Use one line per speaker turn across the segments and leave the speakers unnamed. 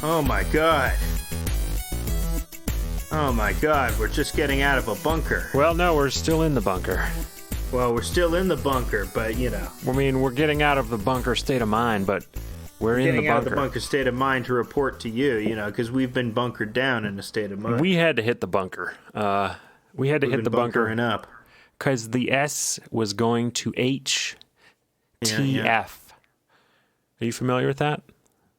Oh my god. Oh my god, we're just getting out of a bunker.
Well, no, we're still in the bunker.
Well, we're still in the bunker, but you know.
I mean, we're getting out of the bunker state of mind, but we're in the bunker.
Getting out of the bunker state of mind to report to you, you know, because we've been bunkered down in a state of mind.
We had to hit the bunker. We had to hit the bunker
up
because the S was going to HTF.
Yeah.
Are you familiar with that?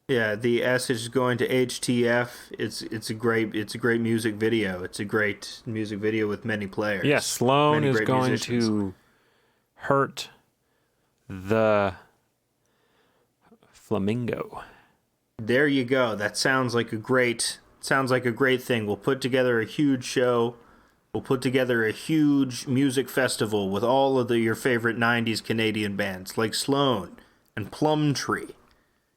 Yeah, the S is going to HTF. It's a great music video. It's a great music video with many players.
Yeah, Sloan is going
musicians.
to hurt the flamingo.
There you go. That sounds like a great thing. We'll put together a huge show. We'll put together a huge music festival with all of your favorite 90s Canadian bands like Sloan and Plumtree.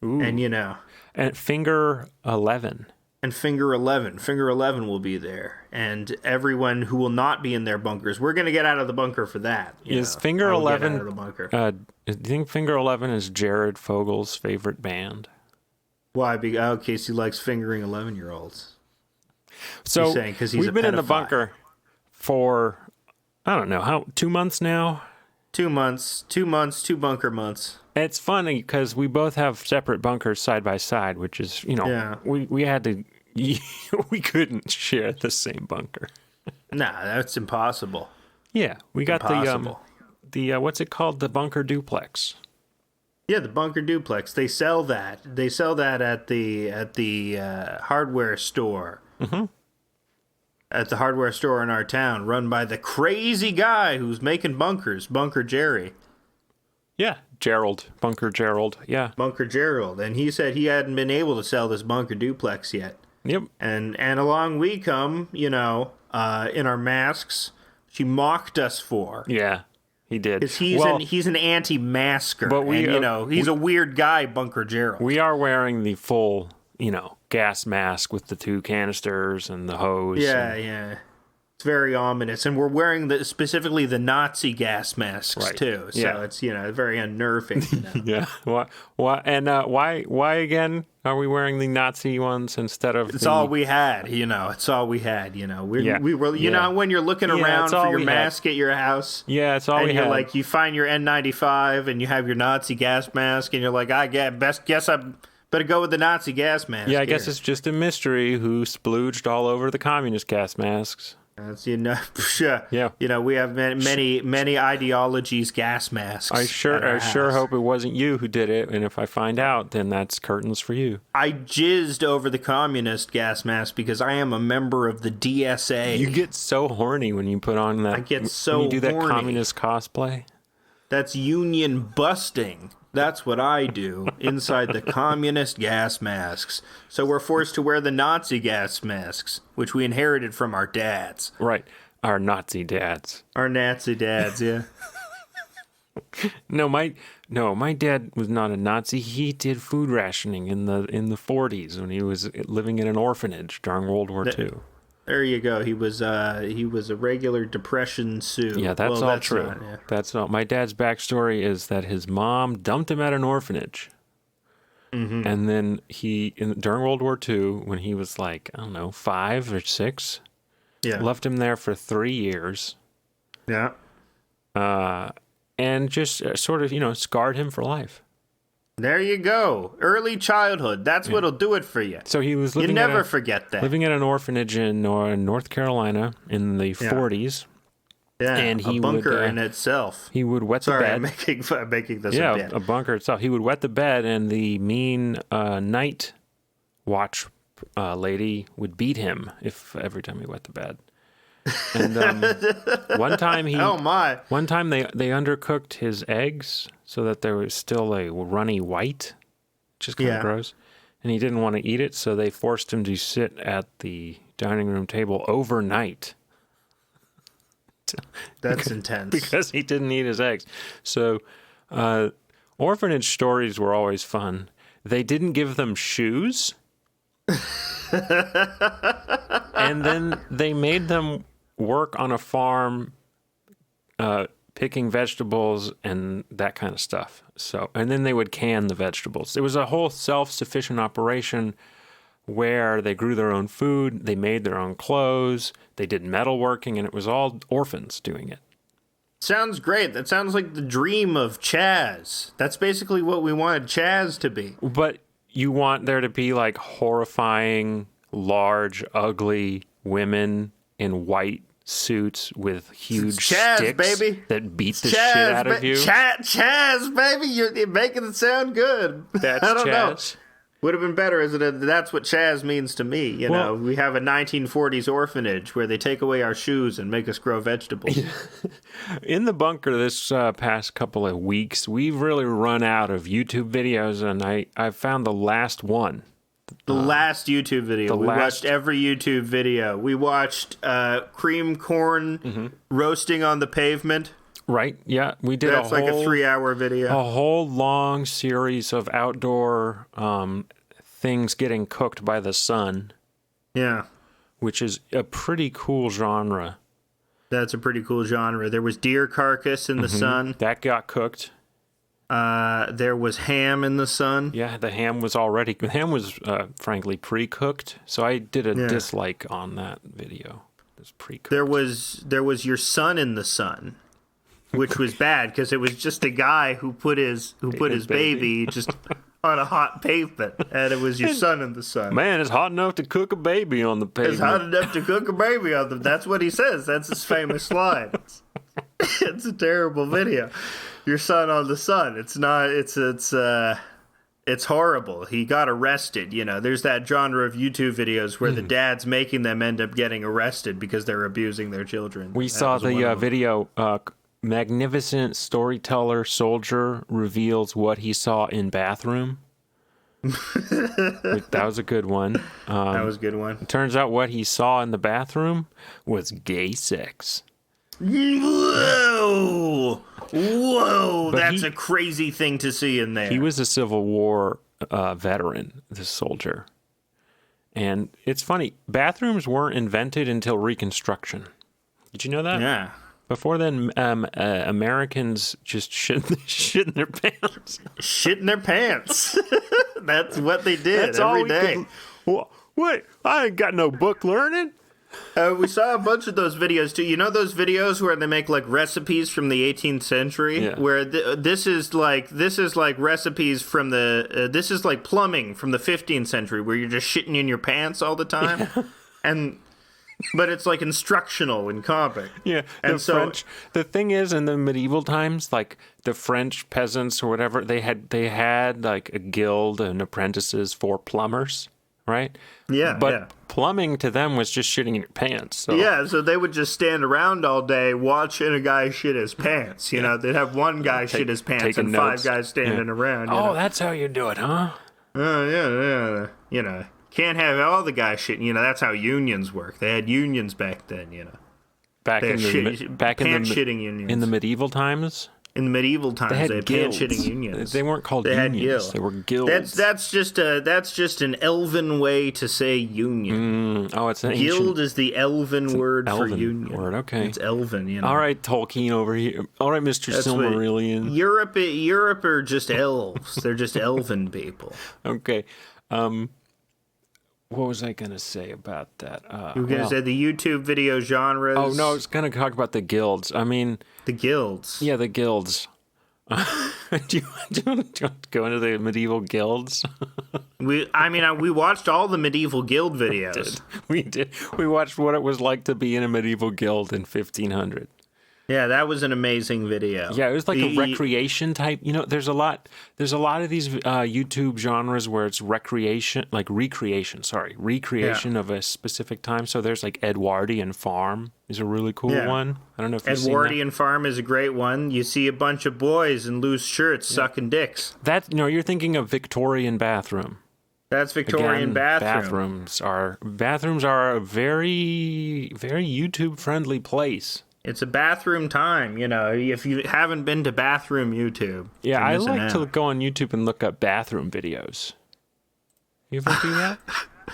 Ooh.
And, you know.
And Finger 11.
And Finger 11. Finger 11 will be there. And everyone who will not be in their bunkers. We're going to get out of the bunker for that.
Is Finger 11...
Get out of the bunker.
Do you think Finger 11 is Jared Fogel's favorite band?
Why? Because he likes fingering 11-year-olds.
So
You're saying 'cause he's
we've
a
been in the
pedophile.
bunker for, I don't know, 2 months now?
2 months, 2 bunker months.
It's funny because we both have separate bunkers side by side, which is, you know,
Yeah.
we had to, we couldn't share the same bunker.
Nah, that's impossible.
Yeah, we got
Impossible.
the what's it called? The bunker duplex.
Yeah, the bunker duplex. They sell that. They sell that at the hardware store.
Mm-hmm.
At the hardware store in our town, run by the crazy guy who's making bunkers, Bunker Jerry.
Yeah, Bunker Gerald. Yeah.
Bunker Gerald. And he said he hadn't been able to sell this bunker duplex yet.
Yep.
And along we come, you know, in our masks. She mocked us for.
Yeah, he did.
Because he's an anti-masker.
But
he's a weird guy, Bunker Gerald.
We are wearing the full, you know, gas mask with the 2 canisters and the hose.
Yeah. It's very ominous. And we're wearing specifically the Nazi gas masks,
Right.
too. So
Yeah.
it's, you know, very unnerving. You know?
Yeah. Why again are we wearing the Nazi ones instead of
It's all we had, you know. It's all we had, you know. We were, you know, when you're looking around
it's all
for your
we
mask at your house.
Yeah, it's all
and
we
you're
had.
like, you find your N95 and you have your Nazi gas mask, and you're like, I guess I better go with the Nazi gas mask.
Yeah, I guess it's just a mystery who splooged all over the communist gas masks.
That's, you know, sure.
Yeah.
You know, we have many ideologies gas masks.
I sure hope it wasn't you who did it, and if I find out, then that's curtains for you.
I jizzed over the communist gas mask because I am a member of the DSA.
You get so horny when you put on that.
I get so
when you do that
horny.
communist cosplay.
That's union busting. That's what I do inside the communist gas masks. So we're forced to wear the Nazi gas masks, which we inherited from our dads.
Right, our Nazi dads.
Our Nazi dads, yeah.
No, my dad was not a Nazi. He did food rationing in the 40s when he was living in an orphanage during World War II.
There you go. He was a regular Depression Sioux.
Yeah, that's all true.
Not, yeah.
That's all. My dad's backstory is that his mom dumped him at an orphanage. Mm-hmm. And then during World War II, when he was like, I don't know, 5 or 6, left him there for 3 years.
Yeah.
And just sort of, you know, scarred him for life.
There you go. Early childhood. That's what'll do it for you.
So he was living
You never forget that.
Living at an orphanage in North Carolina in the 40s.
Yeah,
and he
a bunker
would,
in itself.
He would wet
Sorry,
the bed.
I'm making this up.
Yeah, a bunker itself. He would wet the bed, and the mean night watch lady would beat him every time he wet the bed. And one time one time they undercooked his eggs so that there was still a runny white, which is kind of gross. And he didn't want to eat it, so they forced him to sit at the dining room table overnight.
That's intense.
Because he didn't eat his eggs. So orphanage stories were always fun. They didn't give them shoes. And then they made them work on a farm picking vegetables and that kind of stuff. And then they would can the vegetables. It was a whole self-sufficient operation where they grew their own food, they made their own clothes, they did metalworking, and it was all orphans doing it.
Sounds great. That sounds like the dream of Chaz. That's basically what we wanted Chaz to be.
But you want there to be like horrifying, large, ugly women in white suits with huge
Chaz,
sticks
baby.
that beat the shit out of you.
Chaz, baby. You're making it sound good.
That's
I don't
Chaz.
know. Would have been better as that's what Chaz means to me. You know, we have a 1940s orphanage where they take away our shoes and make us grow vegetables.
In the bunker this past couple of weeks, we've really run out of YouTube videos, and I found the last one.
The last YouTube video. We watched every YouTube video. We watched cream corn roasting on the pavement.
Right, yeah. We did
That's like a 3-hour video.
A whole long series of outdoor things getting cooked by the sun.
Yeah.
Which is a pretty cool genre.
That's a pretty cool genre. There was deer carcass in the sun.
That got cooked.
There was ham in the sun.
Yeah, the ham was frankly pre-cooked, so I did a dislike on that video. It was pre-cooked.
There was your son in the sun, which was bad because it was just a guy who put his baby just on a hot pavement, and it was your son in the sun.
Man, it's hot enough to cook a baby on the pavement.
It's hot enough to cook a baby on them. That's what he says. That's his famous line. It's a terrible video. Your son on the sun. It's not. It's horrible. He got arrested. You know, there's that genre of YouTube videos where the dads making them end up getting arrested because they're abusing their children.
We saw the video. Magnificent storyteller soldier reveals what he saw in bathroom. That was a good one.
That was a good one.
Turns out what he saw in the bathroom was gay sex.
Whoa! That's a crazy thing to see in there.
He was a Civil War veteran, this soldier. And it's funny, bathrooms weren't invented until Reconstruction. Did you know that?
Yeah.
Before then, Americans just shit in their pants.
Shit in their pants. That's what they did every day.
Wait, I ain't got no book learning.
We saw a bunch of those videos too. You know those videos where they make like recipes from the 18th century, where this is like recipes from this is like plumbing from the 15th century, where you're just shitting in your pants all the time, but it's like instructional and comic.
Yeah, and the thing is, in the medieval times, like the French peasants or whatever, they had like a guild and apprentices for plumbers, right?
Yeah,
but plumbing to them was just shitting in your pants. So.
Yeah, so they would just stand around all day watching a guy shit his pants. You know, they'd have one guy shit his pants and
notes.
5 guys standing around.
Oh, that's how you do it, huh?
Yeah. You know. Can't have all the guys shitting. You know, that's how unions work. They had unions back then. You know, shitting unions
in the medieval times.
In the medieval times, they had pants shitting unions.
They weren't called unions. They were guilds.
That's just an elven way to say union.
It's an
guild is the elven word for union.
Word, okay.
It's elven. You know.
All right, Tolkien over here. All right, Mr. Silmarillion.
Europe are just elves. They're just elven people.
Okay. What was I going to say about that?
You were going to say the YouTube video genres?
Oh, no, I was going to talk about the guilds. I mean...
The guilds?
Yeah, the guilds. Do you want to go into the medieval guilds?
We watched all the medieval guild videos.
We did. We watched what it was like to be in a medieval guild in 1500.
Yeah, that was an amazing video.
Yeah, it was like a recreation type. You know, there's a lot of these YouTube genres where it's recreation of a specific time. So there's like Edwardian Farm is a really cool one. I don't know if you've seen that.
Edwardian Farm is a great one. You see a bunch of boys in loose shirts sucking dicks.
You're thinking of Victorian bathroom.
That's Victorian bathroom.
Bathrooms are a very, very YouTube friendly place.
It's a bathroom time, you know. If you haven't been to bathroom YouTube,
yeah, I like to go on YouTube and look up bathroom videos. You ever do that?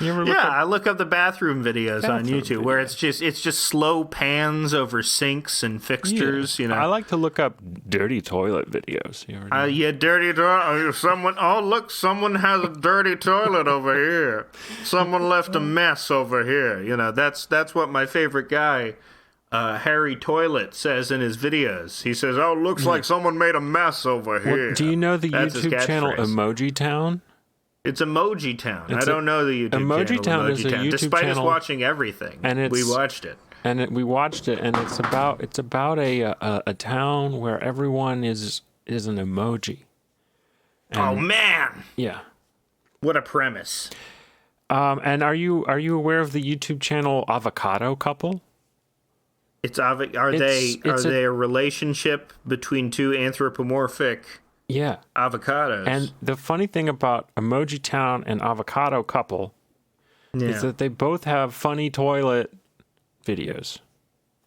You ever look
Yeah,
up?
I look up the bathroom videos on
Bathroom
YouTube where
videos.
it's just slow pans over sinks and fixtures. You know,
I like to look up dirty toilet videos. You ever do that?
yeah, dirty toilet. Someone, oh look, someone has a dirty toilet over here. Someone left a mess over here. You know, that's what my favorite guy, Harry Toilet, says in his videos. He says, "Oh, looks like someone made a mess over here."
Do you know the
That's his
YouTube channel
catchphrase.
Emoji Town?
It's Emoji Town. I
It's
don't know the YouTube
Emoji
channel.
Town is a YouTube
Despite us
channel,
watching everything,
and
we
it's-
watched it.
And we watched it, and it's about a town where everyone is an emoji.
Oh man,
Yeah.
what a premise!
And are you aware of the YouTube channel Avocado Couple?
Are they
it's
a relationship between two anthropomorphic
Yeah.
avocados?
And the funny thing about Emoji Town and Avocado Couple is that they both have funny toilet videos.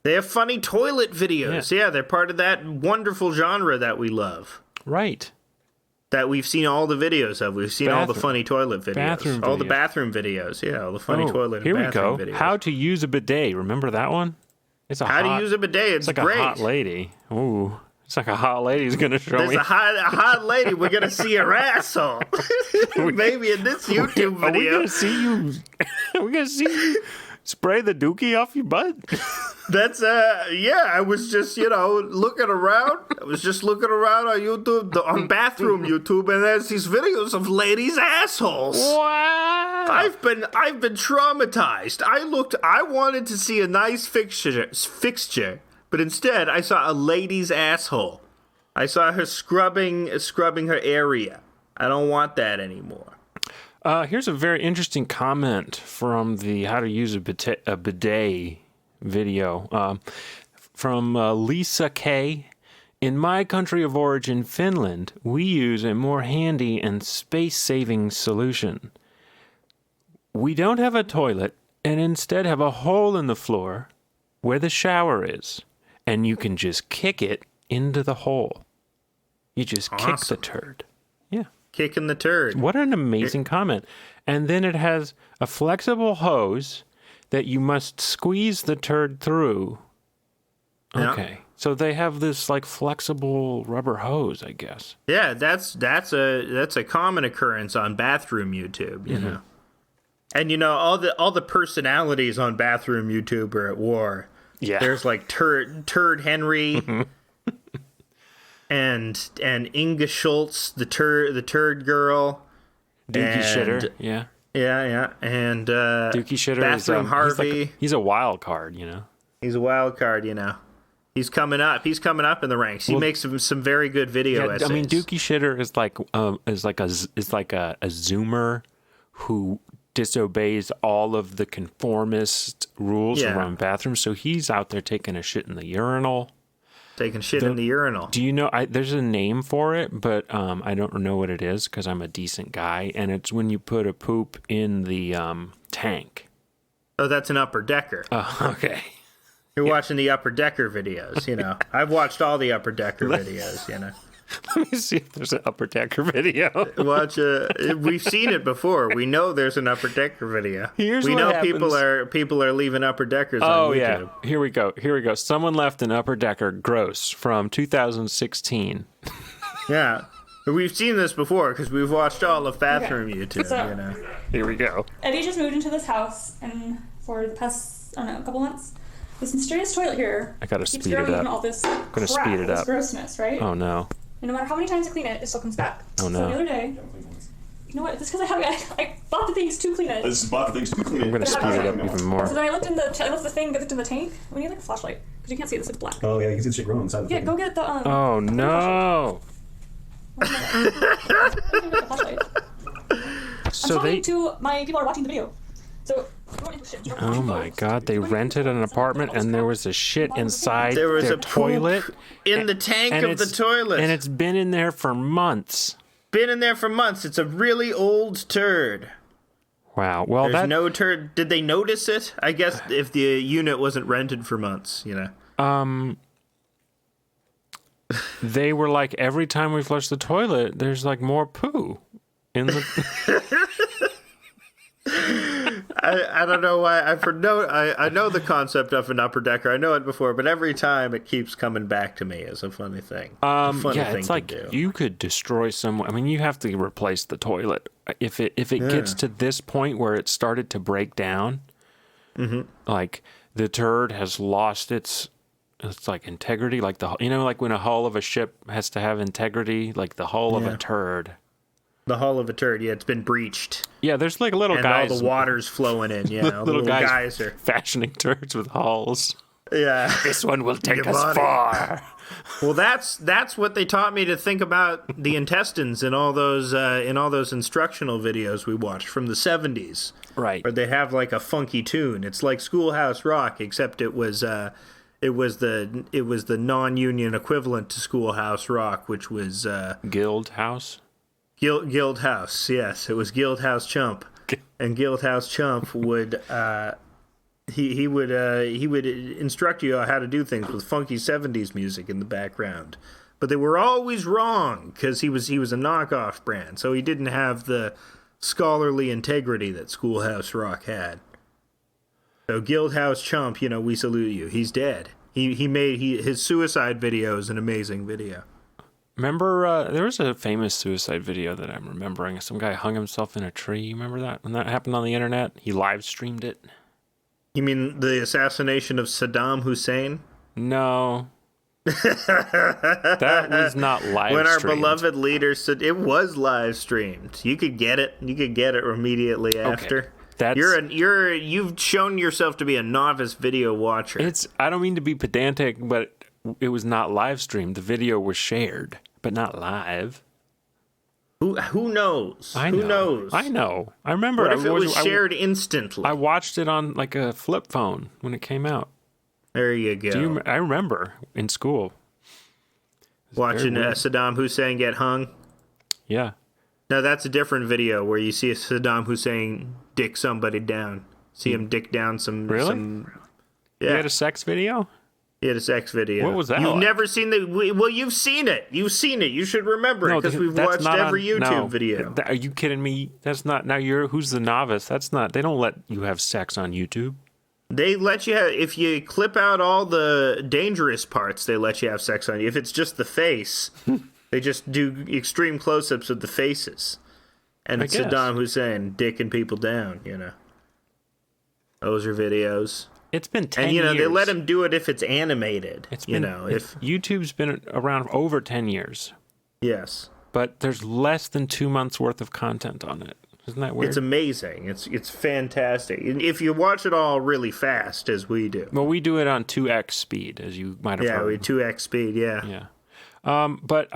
they have funny toilet videos. Yeah, they're part of that wonderful genre that we love.
Right.
That we've seen all the videos of. We've seen all the funny toilet videos.
Bathroom
all the
videos.
bathroom videos. Yeah, all the funny toilet and
here we
bathroom
go.
videos.
How to use a bidet. Remember that one? It's
How to use a bidet. It's
like
great.
a hot lady. Ooh. It's like a hot lady's going to show
There's
me.
a hot lady. We're gonna see her asshole. Maybe in this YouTube
Are we
video.
going to see you? Are we going to see you spray the dookie off your butt?
That's yeah. I was just looking around. I was just looking around on YouTube, on bathroom YouTube, and there's these videos of ladies' assholes.
Wow.
I've been traumatized. I wanted to see a nice fixture, but instead I saw a lady's asshole. I saw her scrubbing her area. I don't want that anymore.
Here's a very interesting comment from the How to Use a Bidet video from Lisa K. In my country of origin, Finland, we use a more handy and space-saving solution. We don't have a toilet and instead have a hole in the floor where the shower is, and you can just kick it into the hole. You just kick the turd. Yeah.
Kicking the turd.
What an amazing comment. And then it has a flexible hose that you must squeeze the turd through.
Yeah.
Okay. So they have this like flexible rubber hose, I guess.
Yeah, that's a common occurrence on bathroom YouTube, you know. And all the personalities on bathroom YouTube are at war.
Yeah.
There's like Turd Henry and Inga Schultz, the turd girl.
Dookie
and-
Shitter. Yeah.
Yeah, and
Dookie Shitter
Bathroom
is
Harvey.
he's a wild card,
He's a wild card, He's coming up. He's coming up in the ranks. He makes some very good video essays.
I mean, Dookie Shitter is like a zoomer who disobeys all of the conformist rules around bathrooms. So he's out there taking a shit in the urinal.
Taking shit in the urinal.
Do you know? There's a name for it, but I don't know what it is because I'm a decent guy, and it's when you put a poop in the tank.
Oh, that's an upper decker.
Oh, okay.
You're watching the upper decker videos, I've watched all the upper decker videos,
Let me see if there's an upper decker video.
We've seen it before. We know there's an upper decker video.
Here's
we
what
know
happens.
people are leaving upper deckers on
Oh
YouTube.
yeah. Here we go. Someone left an upper decker gross from 2016.
Yeah. We've seen this before because we've watched all of bathroom YouTube,
So-
Here we go.
Eddie just moved into this house, and for the past, I don't know, a couple months, this mysterious toilet here
I gotta
keeps
speed it
growing
up.
in all this
gonna
crap,
speed it
this
up.
grossness, right?
Oh no.
And no matter how many times I clean it, it still comes back.
Oh, no.
So the other day, you know what? It's because I bought the things to clean it.
I just bought the things to clean it.
I'm gonna speed it up even more.
So then I looked in the thing, looked in the tank. We need like a flashlight because you can't see it. It's like black.
Oh yeah, you can see the shit growing inside the
Yeah,
thing.
go get the
Oh no.
flashlight.
So
I'm
they.
talking to my people who are watching the video. So shit.
Oh my God! They rented an apartment and there was a shit inside
There was
their
a poop
toilet
in the tank of the
it's-
toilet.
and it's been in there for months.
been in there for months. It's a really old turd.
Wow. Well,
There's
that
no turd. Did they notice it? I guess if the unit wasn't rented for months,
they were like every time we flush the toilet, there's like more poo in the.
I don't know why. I know the concept of an upper decker. I know it before, but every time it keeps coming back to me as a funny thing.
It's like you could destroy someone. I mean, you have to replace the toilet if it gets to this point where it started to break down. Like the turd has lost its like integrity, like like when a hull of a ship has to have integrity, like the hull of a turd.
The hull of a turd, yeah, it's been breached.
Yeah, there's like little
and
guys.
all the water's flowing in, yeah.
little
guys are
fashioning turds with hulls.
Yeah.
This one will take us far.
Well, that's what they taught me to think about the intestines in all those instructional videos we watched from the 70s.
Right.
Where they have like a funky tune. It's like Schoolhouse Rock, except it was the non-union equivalent to Schoolhouse Rock, which was
Guild House.
Guild House, yes, it was Guild House Chump, and Guild House Chump would he would instruct you on how to do things with funky 70s music in the background, but they were always wrong because he was a knockoff brand, so he didn't have the scholarly integrity that Schoolhouse Rock had. So Guild House Chump, we salute you. He's dead. His suicide video is an amazing video.
Remember, there was a famous suicide video that I'm remembering. Some guy hung himself in a tree. You remember that? When that happened on the internet? He live streamed it.
You mean the assassination of Saddam Hussein?
No. That was not live streamed.
When our beloved leader said it was live streamed. You could get it. You could get it immediately after. You've shown yourself to be a novice video watcher.
I don't mean to be pedantic, but it was not live streamed. The video was shared, but not live.
Who knows? Who knows?
I know. I remember.
What if it was shared instantly?
I watched it on like a flip phone when it came out.
There you go.
I remember in school
watching Saddam Hussein get hung.
Yeah.
No, that's a different video where you see Saddam Hussein dick somebody down. See him dick down some.
Really?
Yeah.
You had a sex video?
He had a sex video.
What was that?
You've
like?
never seen well, you've seen it. You've seen it. You should remember it because we've watched every YouTube video.
Are you kidding me? That's not. Now who's the novice? That's not. They don't let you have sex on YouTube.
They let you have, if you clip out all the dangerous parts, they let you have sex on you. If it's just the face, they just do extreme close-ups of the faces. And it's Saddam Hussein dicking people down, Those are videos.
It's been 10 years.
And, they let him do it if it's animated.
If YouTube's been around over 10 years.
Yes.
But there's less than 2 months worth of content on it. Isn't that weird?
It's amazing. It's fantastic. If you watch it all really fast, as we do.
Well, we do it on 2x speed, as you might have heard.
Yeah, 2x speed, yeah.
Yeah. But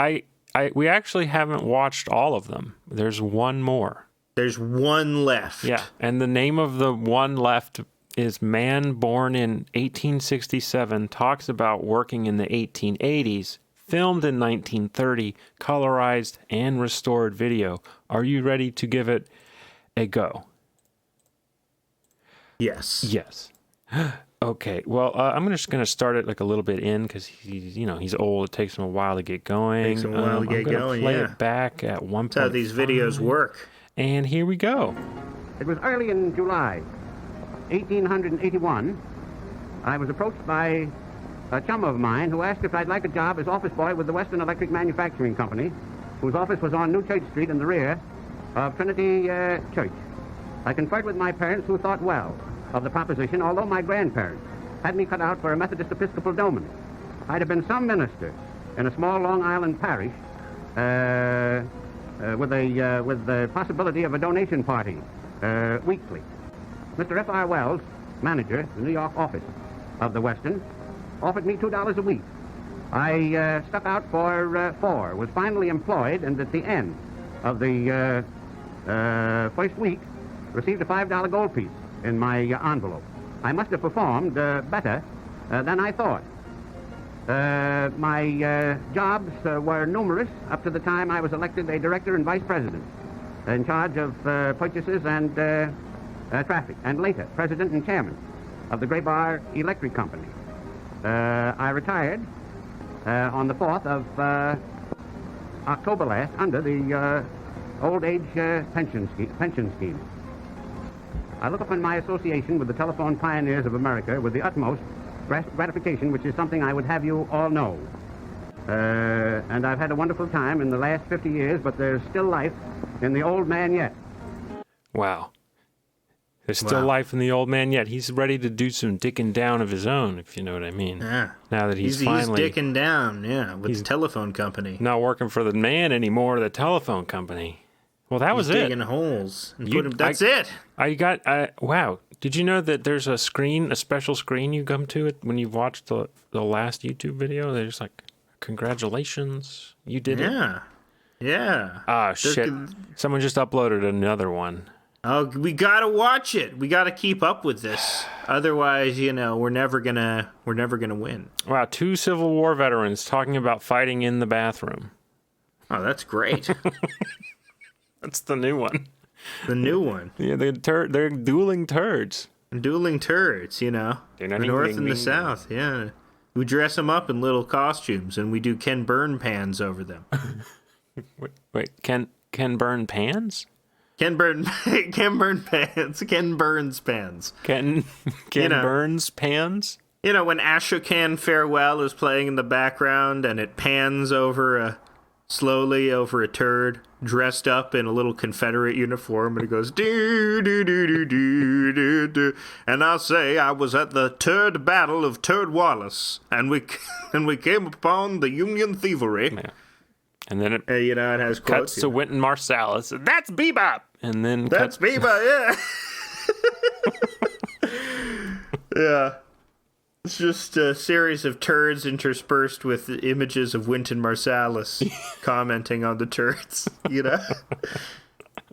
we actually haven't watched all of them. There's one more.
There's one left.
Yeah, and the name of the one left is Man Born in 1867, talks about working in the 1880s, filmed in 1930, colorized and restored video. Are you ready to give it a go?
Yes.
Yes. Okay. Well, I'm just going to start it like a little bit in because he's old. It takes him a while to get going.
Takes him a while to get going.
Play it back at 1.5.
That's how these videos work.
And here we go.
It was early in July, 1881. I was approached by a chum of mine who asked if I'd like a job as office boy with the Western Electric Manufacturing Company, whose office was on New Church Street in the rear of Trinity Church. I conferred with my parents, who thought well of the proposition, although my grandparents had me cut out for a Methodist Episcopal dominant. I'd have been some minister in a small Long Island parish with the possibility of a donation party weekly. Mr. F.R. Wells, manager, the New York office of the Western, offered me $2 a week. I stuck out for 4, was finally employed, and at the end of the first week, received a $5 gold piece in my envelope. I must have performed better than I thought. My jobs were numerous up to the time I was elected a director and vice president in charge of purchases and traffic, and later president and chairman of the Gray Bar Electric Company. I retired on the 4th of October last under the old age pension scheme. I look upon my association with the telephone pioneers of America with the utmost gratification, which is something I would have you all know. And I've had a wonderful time in the last 50 years, but there's still life in the old man yet.
Wow. There's still life in the old man yet. He's ready to do some dicking down of his own, if you know what I mean.
Yeah.
Now that he's finally...
He's dicking down, with the telephone company.
Not working for the man anymore, the telephone company. Well, that was it.
Digging holes. And that's it.
Wow. Did you know that there's a special screen you come to it when you watch the last YouTube video? They're just like, congratulations, you did it.
Yeah.
Ah, shit. Someone just uploaded another one.
Oh, we gotta watch it. We gotta keep up with this. Otherwise, we're never gonna win.
Wow, 2 Civil War veterans talking about fighting in the bathroom.
Oh, that's great.
That's the new one.
The new one.
Yeah, they're dueling turds.
Dueling turds, the North and the South, yeah. We dress them up in little costumes, and we do Ken Burn pans over them.
Wait, Ken Burn pans?
Ken Burns pans. Ken Burns pans.
Ken Burns pans?
When Ashokan Farewell is playing in the background, and it pans slowly over a turd dressed up in a little Confederate uniform, and it goes do do do do do do do, and I say I was at the Turd Battle of Turd Wallace, and we came upon the Union thievery. Yeah.
And then it
it has quotes,
cuts to Wynton Marsalis. That's bebop, and then
that's bebop. Yeah. Yeah. It's just a series of turds interspersed with images of Wynton Marsalis commenting on the turds,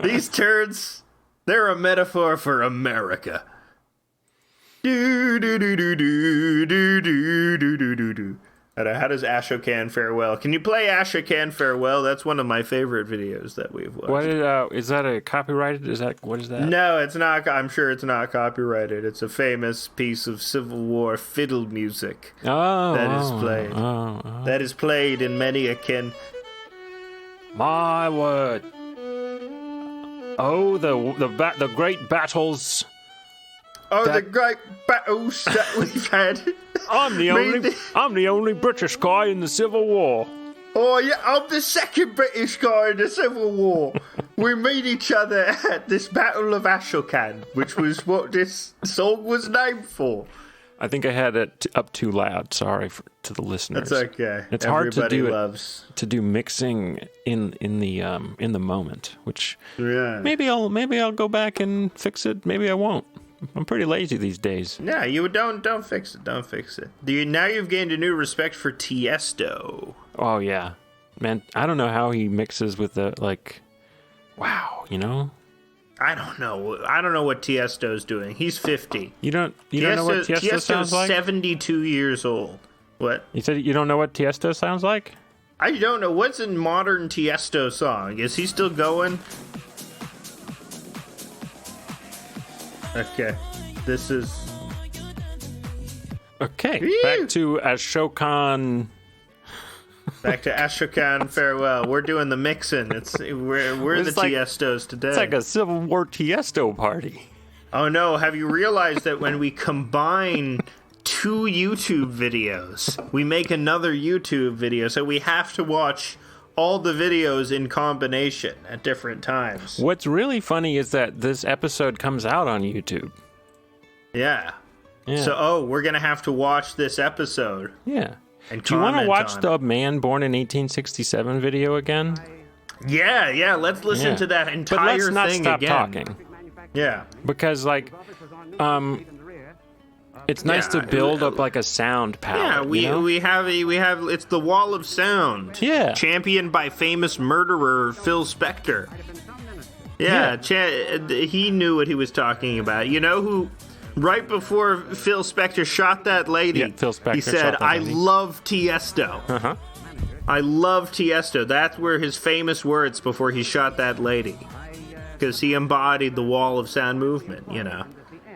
These turds, they're a metaphor for America. Do do do do do do do do do do do. How does Ashokan Farewell? Can you play Ashokan Farewell? That's one of my favorite videos that we've watched.
What is that a copyrighted? What is that?
No, it's not. I'm sure it's not copyrighted. It's a famous piece of Civil War fiddle music that is played. That is played in many a kin.
My word! Oh, the great battles.
The great battles that we've had.
I'm the only British guy in the Civil War.
Oh yeah, I'm the second British guy in the Civil War. We meet each other at this Battle of Ashokan, which was what this song was named for.
I think I had it up too loud. Sorry to the listeners.
That's okay.
It's hard to do mixing in the moment, which maybe I'll go back and fix it. Maybe I won't. I'm pretty lazy these days.
Yeah, don't fix it. Don't fix it. Now you've gained a new respect for Tiesto.
Oh yeah, man. I don't know how he mixes with the wow.
I don't know what Tiesto's doing. He's 50.
You don't know what Tiesto sounds like?
72 years old. What?
You said you don't know what Tiesto sounds like?
I don't know. What's a modern Tiesto song? Is he still going? Okay. This is...
Okay.
Whee!
Back to ashokan.
Back to Ashokan Farewell. We're doing the mixing. We're the Tiestos today.
It's like a Civil War Tiesto party.
Oh no, have you realized that when we combine 2 YouTube videos, we make another YouTube video, so we have to watch all the videos in combination at different times.
What's really funny is that this episode comes out on YouTube.
Yeah. So, we're going to have to watch this episode.
Yeah.
And
do you want to watch the Man Born in 1867 video again?
Yeah. Let's listen to that entire thing again.
But let's not stop talking.
Yeah.
Because, it's nice to build up a sound palette.
Yeah, we have it's the wall of sound.
Yeah.
Championed by famous murderer Phil Spector. Yeah. He knew what he was talking about. You know who? Right before Phil Spector shot that lady,
Phil Spector
he said, "I love Tiesto."
Uh-huh.
I love Tiesto. That's where his famous words before he shot that lady, because he embodied the wall of sound movement.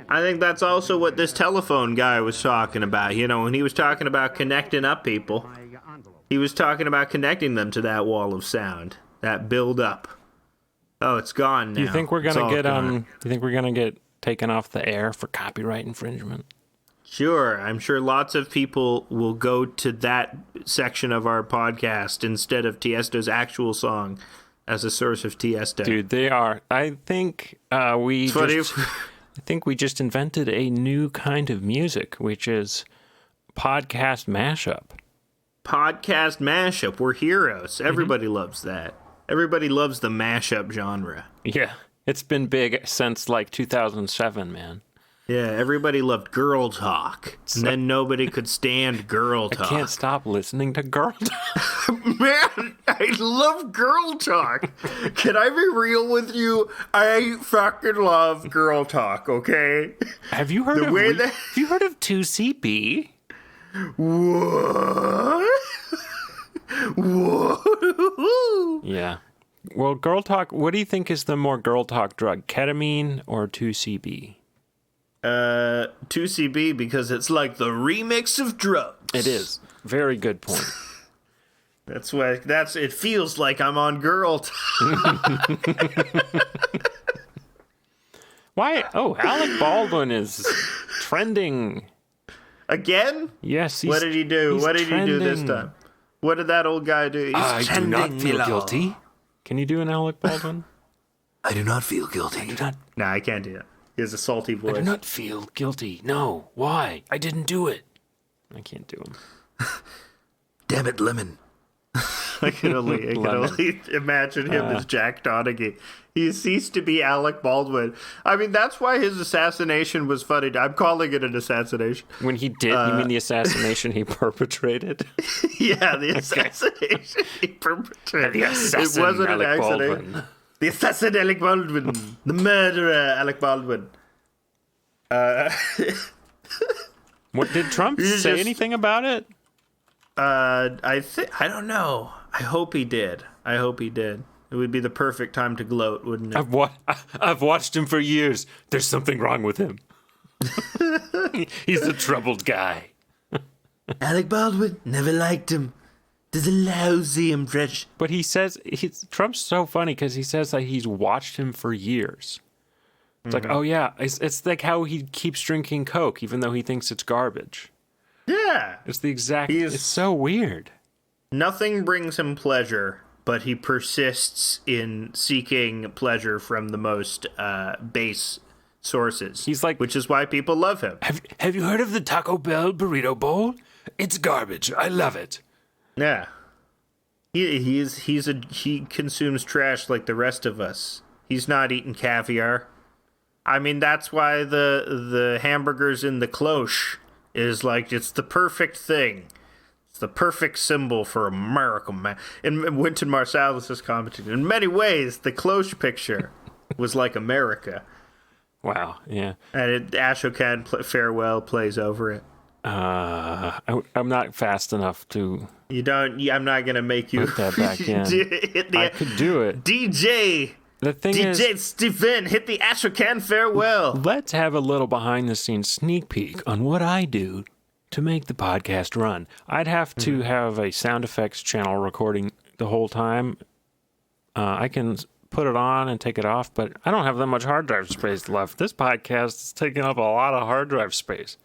I think that's also what this telephone guy was talking about. When he was talking about connecting up people, he was talking about connecting them to that wall of sound, that build up. Oh, it's gone now.
Do you think we're gonna get taken off the air for copyright infringement.
Sure, I'm sure lots of people will go to that section of our podcast instead of Tiesto's actual song as a source of Tiesto.
Dude, they are. I think we just invented a new kind of music, which is podcast mashup.
Podcast mashup. We're heroes. Everybody loves that. Everybody loves the mashup genre.
Yeah, it's been big since like 2007, man.
Yeah, everybody loved girl talk. And then nobody could stand girl talk.
I can't stop listening to girl talk.
Man, I love girl talk. Can I be real with you? I fucking love girl talk, okay?
Have you heard have you heard of 2CB?
What? What?
Yeah. Well, girl talk, what do you think is the more girl talk drug, ketamine or 2CB?
2CB, because it's like the remix of drugs.
It is. Very good point.
It feels like I'm on girl talk.
Why? Oh, Alec Baldwin is trending.
Again?
Yes.
What did he do? What did he do this time? What did that old guy do? He's
I do not
trending,
feel
Milo.
guilty. Can you do an Alec Baldwin?
I do not feel guilty. Nah, I can't do that. He has a salty voice.
I do not feel guilty. No. Why? I didn't do it. I can't do him.
Damn it, Lemon. I can only imagine him as Jack Donaghy. He ceased to be Alec Baldwin. I mean, that's why his assassination was funny. I'm calling it an assassination.
When he did, you mean the assassination he perpetrated?
Yeah, the assassination he perpetrated.
The assassin,
it wasn't
Alec
an accident.
Baldwin.
The assassin Alec Baldwin. The murderer Alec Baldwin.
What did Trump say anything about it?
I don't know. I hope he did. It would be the perfect time to gloat, wouldn't it?
I've watched him for years. There's something wrong with him. He's a troubled guy.
Alec Baldwin, never liked him. There's a lousy impression.
But he says, Trump's so funny because he says that he's watched him for years. It's like, oh yeah, it's like how he keeps drinking Coke even though he thinks it's garbage.
Yeah.
It's the exact, it's so weird.
Nothing brings him pleasure, but he persists in seeking pleasure from the most base sources.
He's like,
which is why people love him.
Have you heard of the Taco Bell burrito bowl? It's garbage. I love it.
Yeah. He consumes trash like the rest of us. He's not eating caviar. I mean, that's why the hamburgers in the cloche is like, it's the perfect thing. It's the perfect symbol for America, man. And Wynton Marsalis is commenting, in many ways, the cloche picture was like America.
Wow, yeah.
And Ashokan Farewell plays over it.
I'm not fast enough to...
I'm not going to make you...
Put that back in. I could do it.
DJ Stephen, hit the Ashokan Farewell.
Let's have a little behind-the-scenes sneak peek on what I do to make the podcast run. I'd have to have a sound effects channel recording the whole time. I can put it on and take it off, but I don't have that much hard drive space left. This podcast is taking up a lot of hard drive space.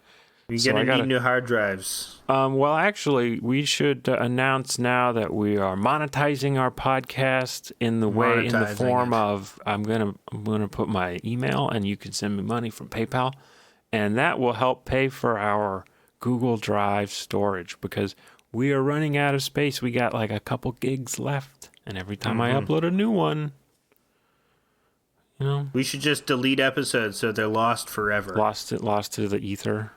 You're going to need new hard drives.
Well, actually, we should announce now that we are monetizing our podcast in the form of I'm gonna put my email, and you can send me money from PayPal, and that will help pay for our Google Drive storage because we are running out of space. We got like a couple gigs left, and every time I upload a new one,
we should just delete episodes so they're lost forever.
Lost to the ether.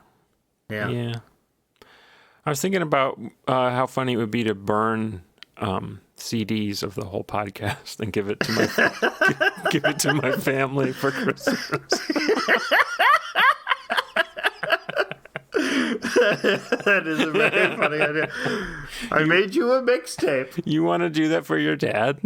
Yeah.
I was thinking about how funny it would be to burn CDs of the whole podcast and give it to my give it to my family for Christmas.
That is a very funny idea. I made you a mixtape.
You want to do that for your dad?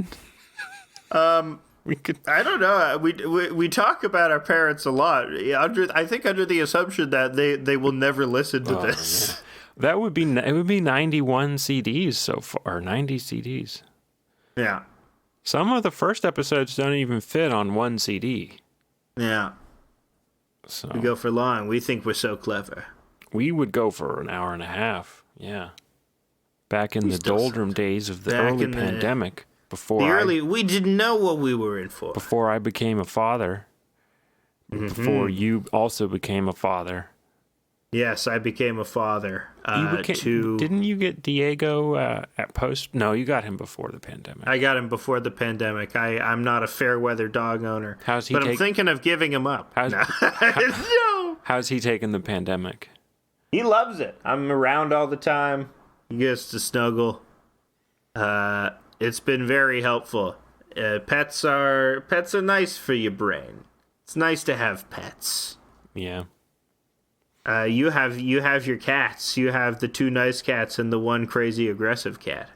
We could.
I don't know. We talk about our parents a lot. I think under the assumption that they will never listen to this.
Yeah. That would be 91 CDs so far, 90 CDs.
Yeah.
Some of the first episodes don't even fit on one CD.
Yeah.
So
We go for long. We think we're so clever.
we would go for an hour and a half. Yeah. Back in the
still
doldrum days of the
back
early
in the-
pandemic,
We didn't know what we were in for.
before I became a father, before you also became a father.
Yes, I became a father.
Didn't you get Diego at post? No, you got him before the pandemic.
I got him before the pandemic. I'm not a fair weather dog owner.
How's he
But I'm
take-
thinking of giving him up.
How's-
No.
How's he taking the pandemic?
He loves it. I'm around all the time. He gets to snuggle. It's been very helpful. Pets are nice for your brain. It's nice to have pets.
Yeah.
You have your cats. You have the 2 nice cats and the 1 crazy aggressive cat.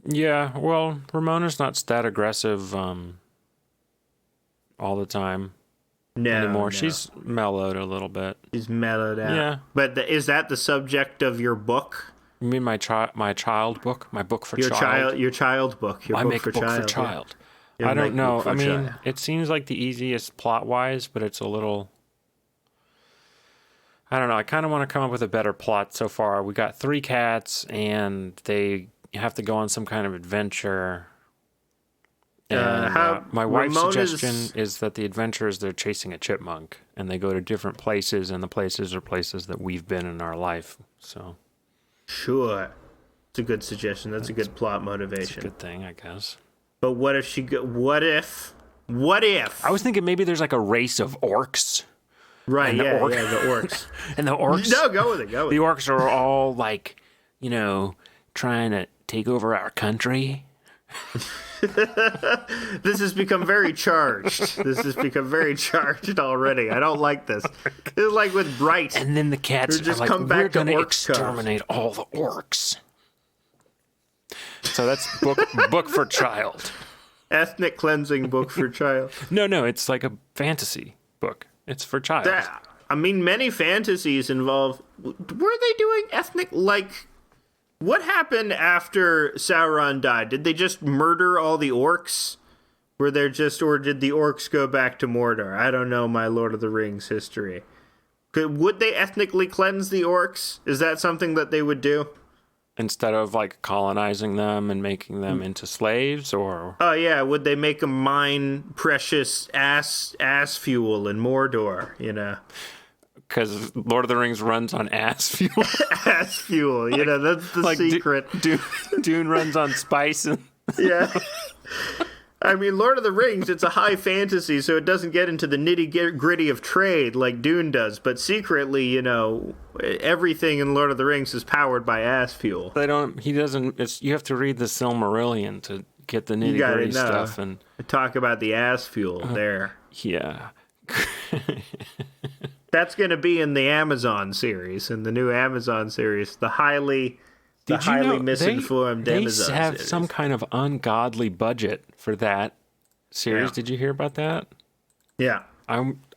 Yeah, well, Ramona's not that aggressive all the time
No,
anymore.
no.
She's mellowed a little bit.
She's mellowed out.
Yeah.
But is that the subject of your book?
You mean my child book? My book for
Your child book. Your
I
book
make
for
a book
child.
for child.
Your
I don't
make
know.
book for
I mean,
child.
it seems like the easiest plot-wise, but it's a little... I don't know. I kind of want to come up with a better plot so far. We got 3 cats, and they have to go on some kind of adventure. And my wife's
Ramona's-
suggestion is that the adventure is they're chasing a chipmunk, and they go to different places, and the places are places that we've been in our life. So
Sure. It's a good suggestion. That's a good plot
it's a
motivation.
good thing, I guess.
But what if what if?
I was thinking maybe there's like a race of orcs,
Right,
and the
yeah,
orc-
yeah, the orcs.
and the orcs...
No, go with it, go with
The
it.
orcs are all like, trying to take over our country.
This has become very charged. This has become very charged already. I don't like this. It's like with Bright.
And then the cats
Or just
are like,
come back
we're
to
going to
orcs cove."
exterminate all the orcs. So that's book for child.
Ethnic cleansing book for child.
No, it's like a fantasy book. It's for child.
I mean, many fantasies involve... Were they doing ethnic, what happened after Sauron died? Did they just murder all the orcs? Or did the orcs go back to Mordor? I don't know my Lord of the Rings history. Would they ethnically cleanse the orcs? Is that something that they would do?
Instead of like colonizing them and making them into slaves, or
Oh yeah, would they make them mine precious ass fuel in Mordor,
because Lord of the Rings runs on ass fuel.
Ass fuel, that's the
Like
secret.
Dune runs on spice. And
Yeah. I mean, Lord of the Rings, it's a high fantasy, so it doesn't get into the nitty-gritty of trade like Dune does, but secretly, everything in Lord of the Rings is powered by ass fuel.
you have to read the Silmarillion to get the nitty
gotta
gritty
know.
stuff. And
Talk about the ass fuel there.
yeah.
That's going to be in the Amazon series, in the new Amazon series, the highly misinformed
they
Amazon
have
series.
some kind of ungodly budget for that series.
Yeah.
Did you hear about that?
Yeah.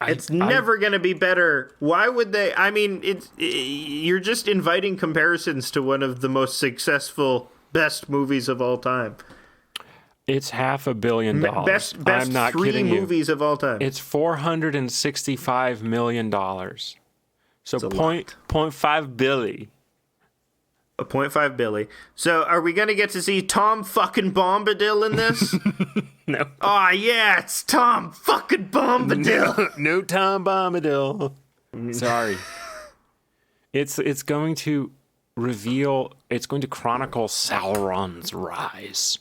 It's never going to be better. Why would they? I mean, you're just inviting comparisons to one of the most successful, best movies of all time.
It's $500 million.
Best
I'm not
3
kidding
movies of all time.
It's $465 million. So
a
point $0.5 billion.
A 0.5 Billy. So are we going to get to see Tom fucking Bombadil in this?
No.
Oh, yeah, it's Tom fucking Bombadil.
No Tom Bombadil. Sorry. It's going to chronicle Sauron's rise.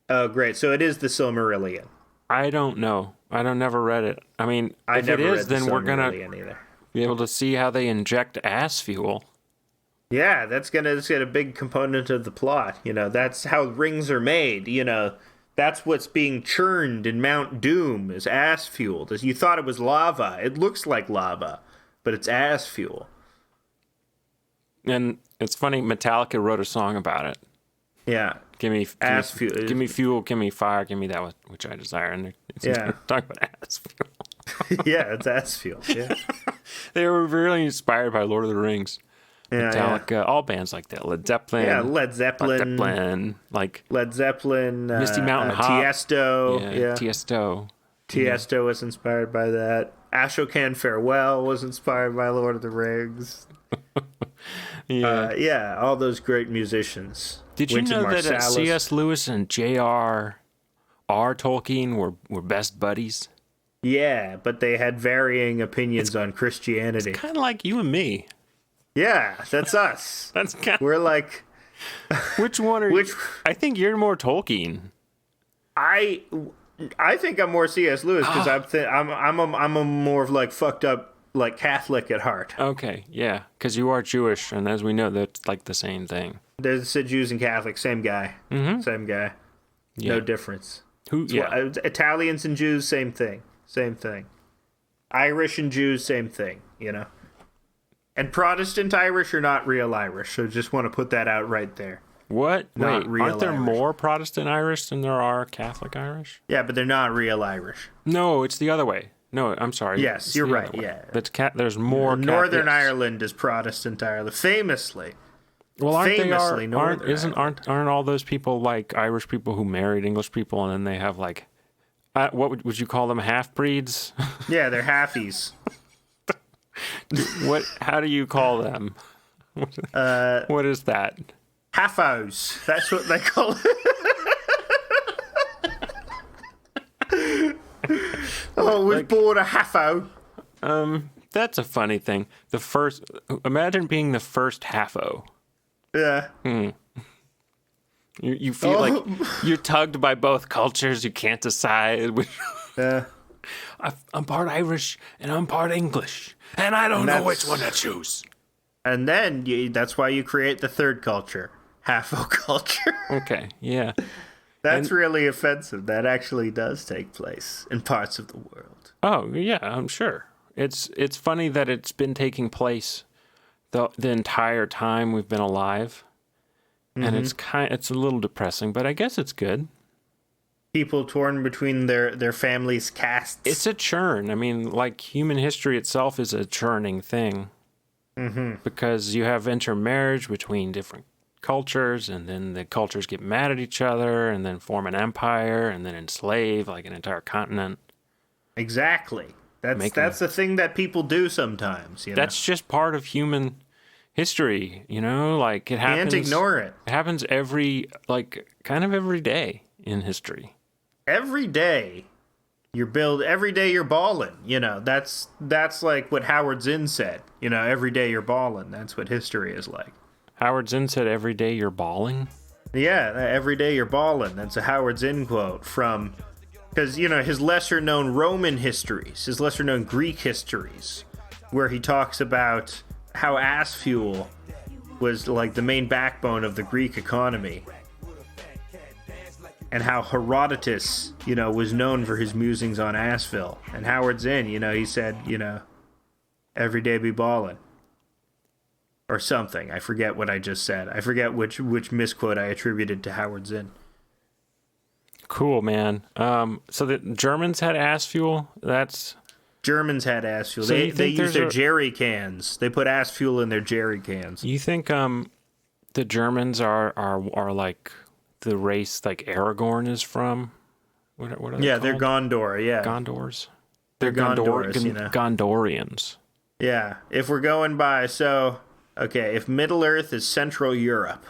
Oh, great. So it is the Silmarillion.
I don't know. Never read it. I mean,
I
if it
never
is,
read the
then we're going to
Silmarillion either.
be able to see how they inject ass fuel.
Yeah, that's gonna a big component of the plot. That's how rings are made. That's what's being churned in Mount Doom is ass fuel. You thought it was lava. It looks like lava, but it's ass fuel.
And it's funny, Metallica wrote a song about it.
Yeah.
Give me
fuel.
Give me fuel. Give me fire. Give me that which I desire. And it's talking about ass fuel.
Yeah, it's ass fuel. Yeah.
They were really inspired by Lord of the Rings.
Yeah,
Metallica, all bands like that. Led Zeppelin.
yeah, Led Zeppelin.
Misty
Misty
Mountain Hop.
Tiesto.
Yeah, Tiesto.
Tiesto was inspired by that. Ashokan Farewell was inspired by Lord of the Rings.
Yeah.
All those great musicians.
Did you
Wynton
know that
Marsalis.
C.S. Lewis and J.R.R. Tolkien were best buddies?
Yeah, but they had varying opinions on Christianity.
Kind of like you and me.
Yeah, that's us.
That's kind.
We're like,
Which one are
Which-
you? I think you're more Tolkien.
I think I'm more C.S. Lewis because I'm a more of like fucked up like Catholic at heart.
Okay, yeah, because you are Jewish, and as we know, that's like the same thing.
There's the Jews and Catholics, same guy, same guy,
Yeah.
no difference.
Who? Yeah.
Italians and Jews, same thing. Irish and Jews, same thing. You know. And Protestant Irish are not real Irish, so just want to put that out right there.
What?
Not
Wait,
real
aren't there
Irish.
more Protestant Irish than there are Catholic Irish?
Yeah, but they're not real Irish.
No, it's the other way. No, I'm sorry.
Yes,
It's
you're
the
right,
other way.
yeah.
That's there's more.
Northern
yes.
Ireland is Protestant Ireland, famously.
Well, aren't
famously
they aren't
Northern
aren't all those people like Irish people who married English people, and then they have like, what would you call them, half breeds?
Yeah, they're halfies.
What? How do you call them? What is that?
Halfos. That's what they call it. Oh, we've bought a halfo.
That's a funny thing. Imagine being the first halfo.
Yeah.
You feel like you're tugged by both cultures. You can't decide.
Yeah.
I'm part Irish and I'm part English, and I don't know which one to choose.
And then that's why you create the third culture, halfo culture.
Okay, yeah.
That's really offensive. That actually does take place in parts of the world.
Oh, yeah, I'm sure. It's funny that it's been taking place the entire time we've been alive. And it's a little depressing, but I guess it's good.
People torn between their families' castes.
It's a churn. I mean, like human history itself is a churning thing. Because you have intermarriage between different cultures, and then the cultures get mad at each other, and then form an empire, and then enslave like an entire continent.
Exactly. That's the thing that people do sometimes. You know?
That's just part of human history, you know? Like it happens.
Can't ignore it.
It happens every day in history.
Every day every day you're balling. You know, that's like what Howard Zinn said. You know, every day you're balling. That's what history is like.
Howard Zinn said, "Every day you're bawling."
Yeah, every day you're balling. That's a Howard Zinn quote from, because, you know, his lesser known Roman histories, his lesser known Greek histories, where he talks about how ass fuel was like the main backbone of the Greek economy. And how Herodotus, you know, was known for his musings on Assville. And Howard Zinn, you know, he said, you know, every day be ballin'. Or something. I forget what I just said. I forget which misquote I attributed to Howard Zinn.
Cool, man. So the Germans had ass fuel.
Germans had ass fuel.
So
They
you think
used their
there's
jerry cans. They put ass fuel in their jerry cans.
You think the Germans are like the race like Aragorn is from? What are they
Yeah,
called?
they're Gondor, yeah.
Gondors.
They're Gondors, you know.
Gondorians.
Yeah, if we're going by, if Middle Earth is Central Europe,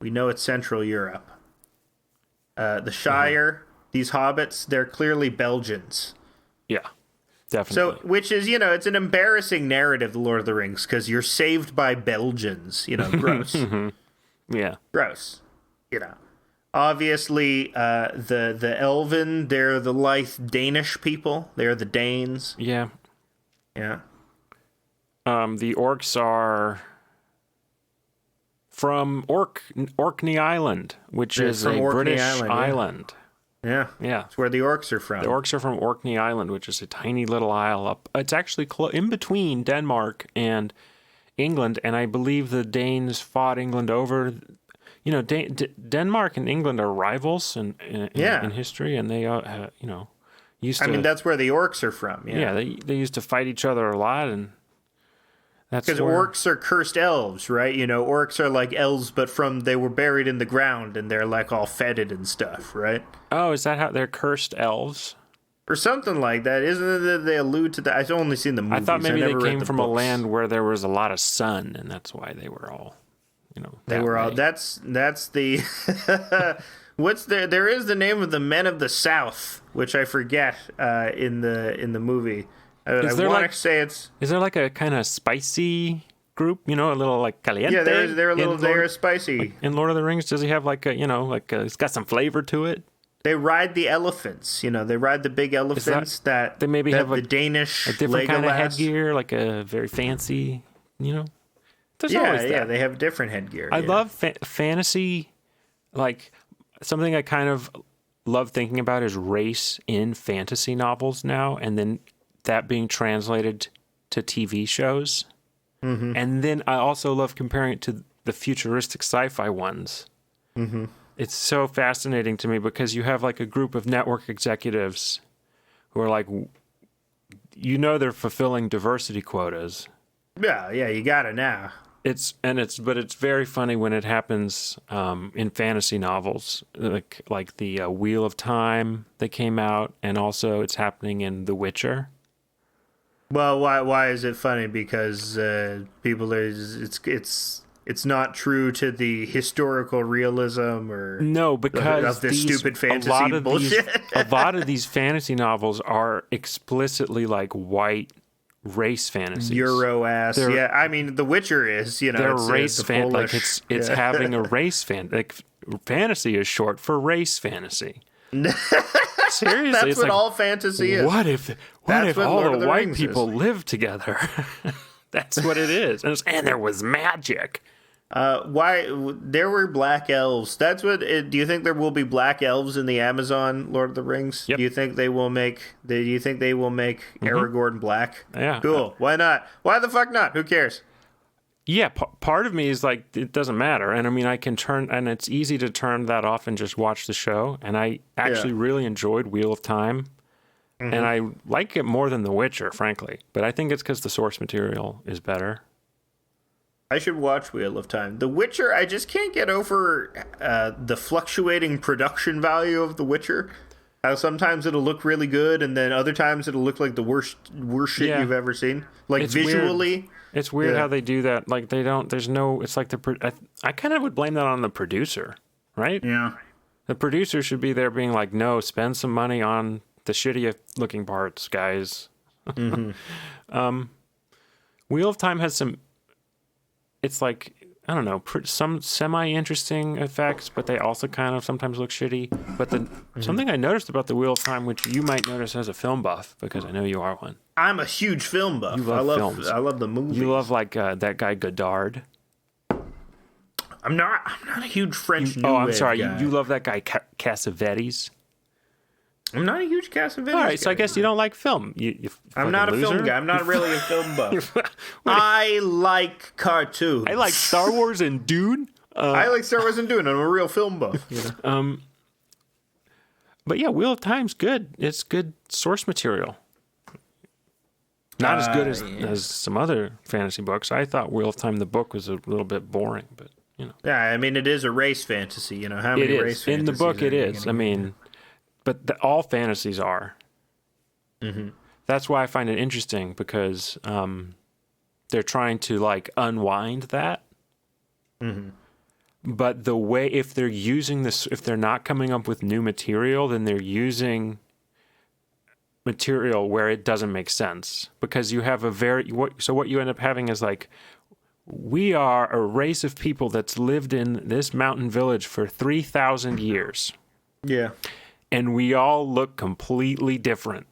we know it's Central Europe. The Shire, these hobbits, they're clearly Belgians.
Yeah, definitely.
So, which is, you know, it's an embarrassing narrative, The Lord of the Rings, because you're saved by Belgians. You know, gross.
Yeah.
Gross. You know. Obviously, the Elven, they're the Lithe Danish people. They're the Danes.
Yeah.
Yeah.
The orcs are from Orkney Island, which
They're
is
from
a
Orkney
British
Island, yeah.
island.
Yeah.
Yeah.
That's where the orcs are from.
The orcs are from Orkney Island, which is a tiny little isle up. It's actually in between Denmark and England, and I believe the Danes fought England over. You know, Denmark and England are rivals in history, and they, used to.
I mean, that's where the orcs are from.
Yeah, they used to fight each other a lot, and that's
because orcs are cursed elves, right? You know, orcs are like elves, but they were buried in the ground, and they're like all fetid and stuff, right?
Oh, is that how they're cursed elves?
or something like that. Isn't it that they allude to that? I've only seen the movies.
I thought maybe they
never read
came
the
from a
books.
land where there was a lot of sun, and that's why they were all,
They were all.
way.
That's the. What's there is the name of the Men of the South, which I forget in the movie. I
there
want
like-
to say it's.
Is there like a kind of spicy group? A little like caliente.
Yeah, they're a little.
in
They're
Lord,
spicy.
in Lord of the Rings. Does he have like it's got some flavor to it?
They ride the elephants. They ride the big elephants that
they maybe
that
have
the Danish
a different kind of
Legolas.
headgear, like a very fancy. There's
Yeah,
always that.
yeah, they have different headgear.
I
yeah.
love fantasy, like something I kind of love thinking about is race in fantasy novels now, and then that being translated to TV shows. Mm-hmm. And then I also love comparing it to the futuristic sci-fi ones. Mm-hmm. It's so fascinating to me because you have like a group of network executives who are like, they're fulfilling diversity quotas.
Yeah, you got it now.
But it's very funny when it happens in fantasy novels, like the Wheel of Time that came out, and also it's happening in The Witcher.
Well, why is it funny? Because people it's not true to the historical realism or
No, because
of this stupid fantasy
a lot of
bullshit.
a lot of these fantasy novels are explicitly like white race fantasies.
Euro ass.
They're-
Yeah, I mean, The Witcher is.
They're
it's,
race
the
fan, like
Polish-
it's
yeah.
having a race fan. Like fantasy is short for race fantasy. Seriously,
That's
it's
what
like,
all fantasy is.
What if
That's what
all
Lord of
the
the
white
Rings
people
is.
live together? That's what it is. And there was magic.
Why there were black elves? That's what. Do you think there will be black elves in the Amazon Lord of the Rings?
Yep.
Do you think they will make? Do you think they will make Aragorn black?
Yeah.
Cool. Why not? Why the fuck not? Who cares?
Yeah, part of me is like, it doesn't matter. And I mean, I can turn, and it's easy to turn that off and just watch the show. And I actually really enjoyed Wheel of Time. And I like it more than The Witcher, frankly. But I think it's because the source material is better.
I should watch Wheel of Time. The Witcher, I just can't get over the fluctuating production value of The Witcher. How sometimes it'll look really good, and then other times it'll look like the worst shit
Yeah.
you've ever seen. Like
It's weird.
visually.
It's weird
Yeah.
how they do that. Like it's like I kind of would blame that on the producer, right?
Yeah.
The producer should be there being like, no, spend some money on the shitty looking parts, guys. Wheel of Time has some, it's like, I don't know, some semi-interesting effects, but they also kind of sometimes look shitty. But something I noticed about the Wheel of Time, which you might notice as a film buff, because I know you are one.
I'm a huge film buff.
You love films.
I love the movies.
You love like that guy Godard.
I'm not a huge French new
I'm
wave
sorry.
guy.
You love that guy Cassavetes.
I'm not a huge Cassavetes
All right, so I
guy.
guess you don't like film. You
I'm
fucking
not a
loser.
film guy. I'm not really a film buff. I like cartoons.
I like Star Wars and Dune.
I like Star Wars and Dune. I'm a real film buff.
But yeah, Wheel of Time's good. It's good source material. Not as good as some other fantasy books. I thought Wheel of Time, the book, was a little bit boring, but
Yeah, I mean, it is a race fantasy. How
it
many race
is.
fantasies
In the book,
are
it
you
is.
gonna
I mean, but all fantasies are. Mm-hmm. That's why I find it interesting because they're trying to like unwind that. Mm-hmm. But the way, if they're using this, if they're not coming up with new material, then they're using material where it doesn't make sense because you have what you end up having is like, we are a race of people that's lived in this mountain village for 3,000 years.
Yeah.
And we all look completely different.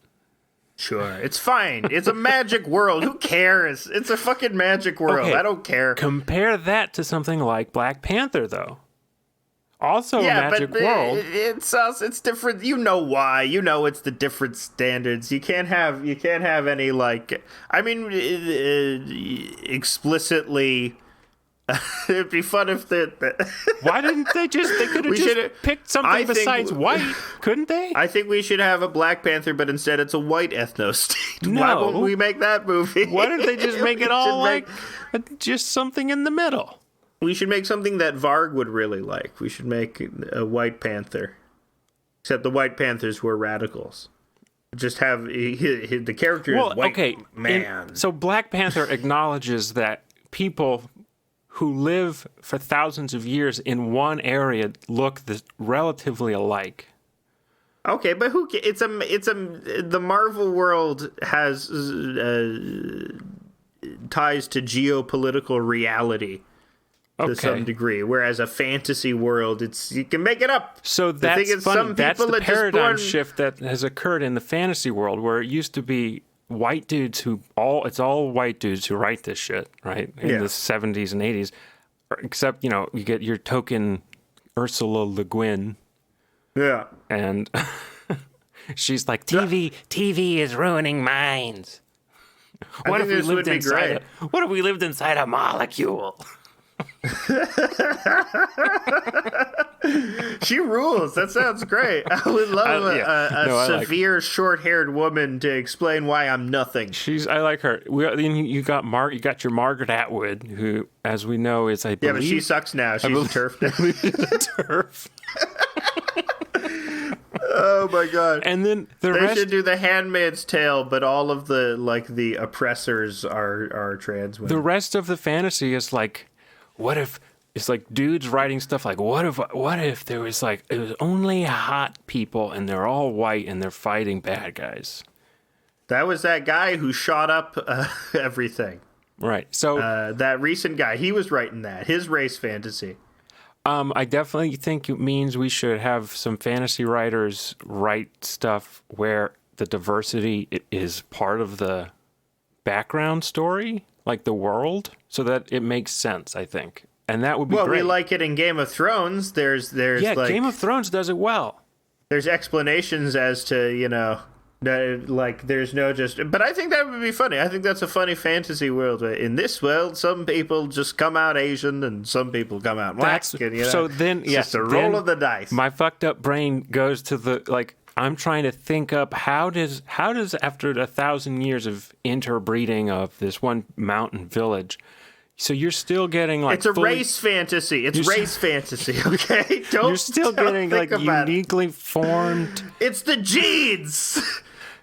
Sure. It's fine. It's a magic world. Who cares? It's a fucking magic world.
Okay.
I don't care.
Compare that to something like Black Panther, though. Also a
Yeah,
magic
but
world.
it's different. You know why? It's the different standards. You can't have any like. I mean, explicitly. It'd be fun if
Why didn't they they could have
We
just
should've-
picked
I
something
think-
besides white, couldn't they?
I think we should have a Black Panther, but instead it's a white ethno state.
No.
Why won't we make that movie?
Why don't they just make
We
it all
should
like just something in the middle?
We should make something that Varg would really like. We should make a White Panther. Except the White Panthers were radicals. Just have the character is white man.
So Black Panther acknowledges that people who live for thousands of years in one area look relatively alike.
Okay, but the Marvel world has ties to geopolitical reality to some degree, whereas a fantasy world, you can make it up.
So that's funny. That's the paradigm shift that has occurred in the fantasy world, where it used to be white dudes it's all white dudes who write this shit, right? In the 70s and 80s, except, you get your token Ursula Le Guin.
Yeah.
And she's like, TV is ruining minds. What if we lived inside a molecule?
She rules. That sounds great. I would love a severe, short-haired woman to explain why I'm nothing.
I like her. You got your Margaret Atwood, who, as we know, is I believe.
Yeah, but she sucks now. She's a TERF now.
TERF.
Oh my god!
And then
they should do The Handmaid's Tale, but all of the oppressors are trans women.
The rest of the fantasy is like, what if it's like dudes writing stuff like, what if there was it was only hot people and they're all white and they're fighting bad guys.
That was that guy who shot up everything.
Right. So
that recent guy, he was writing that his race fantasy.
I definitely think it means we should have some fantasy writers write stuff where the diversity is part of the background story, like the world, so that it makes sense, I think. And that would be great.
Well, we like it in Game of Thrones. There's
Game of Thrones does it well.
There's explanations as to, there's no but I think that would be funny. I think that's a funny fantasy world. In this world, some people just come out Asian and some people come out black.
So then,
it's just a roll of the dice.
My fucked up brain goes to I'm trying to think up how does after 1,000 years of interbreeding of this one mountain village, so you're still getting
it's a race fantasy. It's race fantasy, okay?
You're still getting uniquely formed.
It's the genes.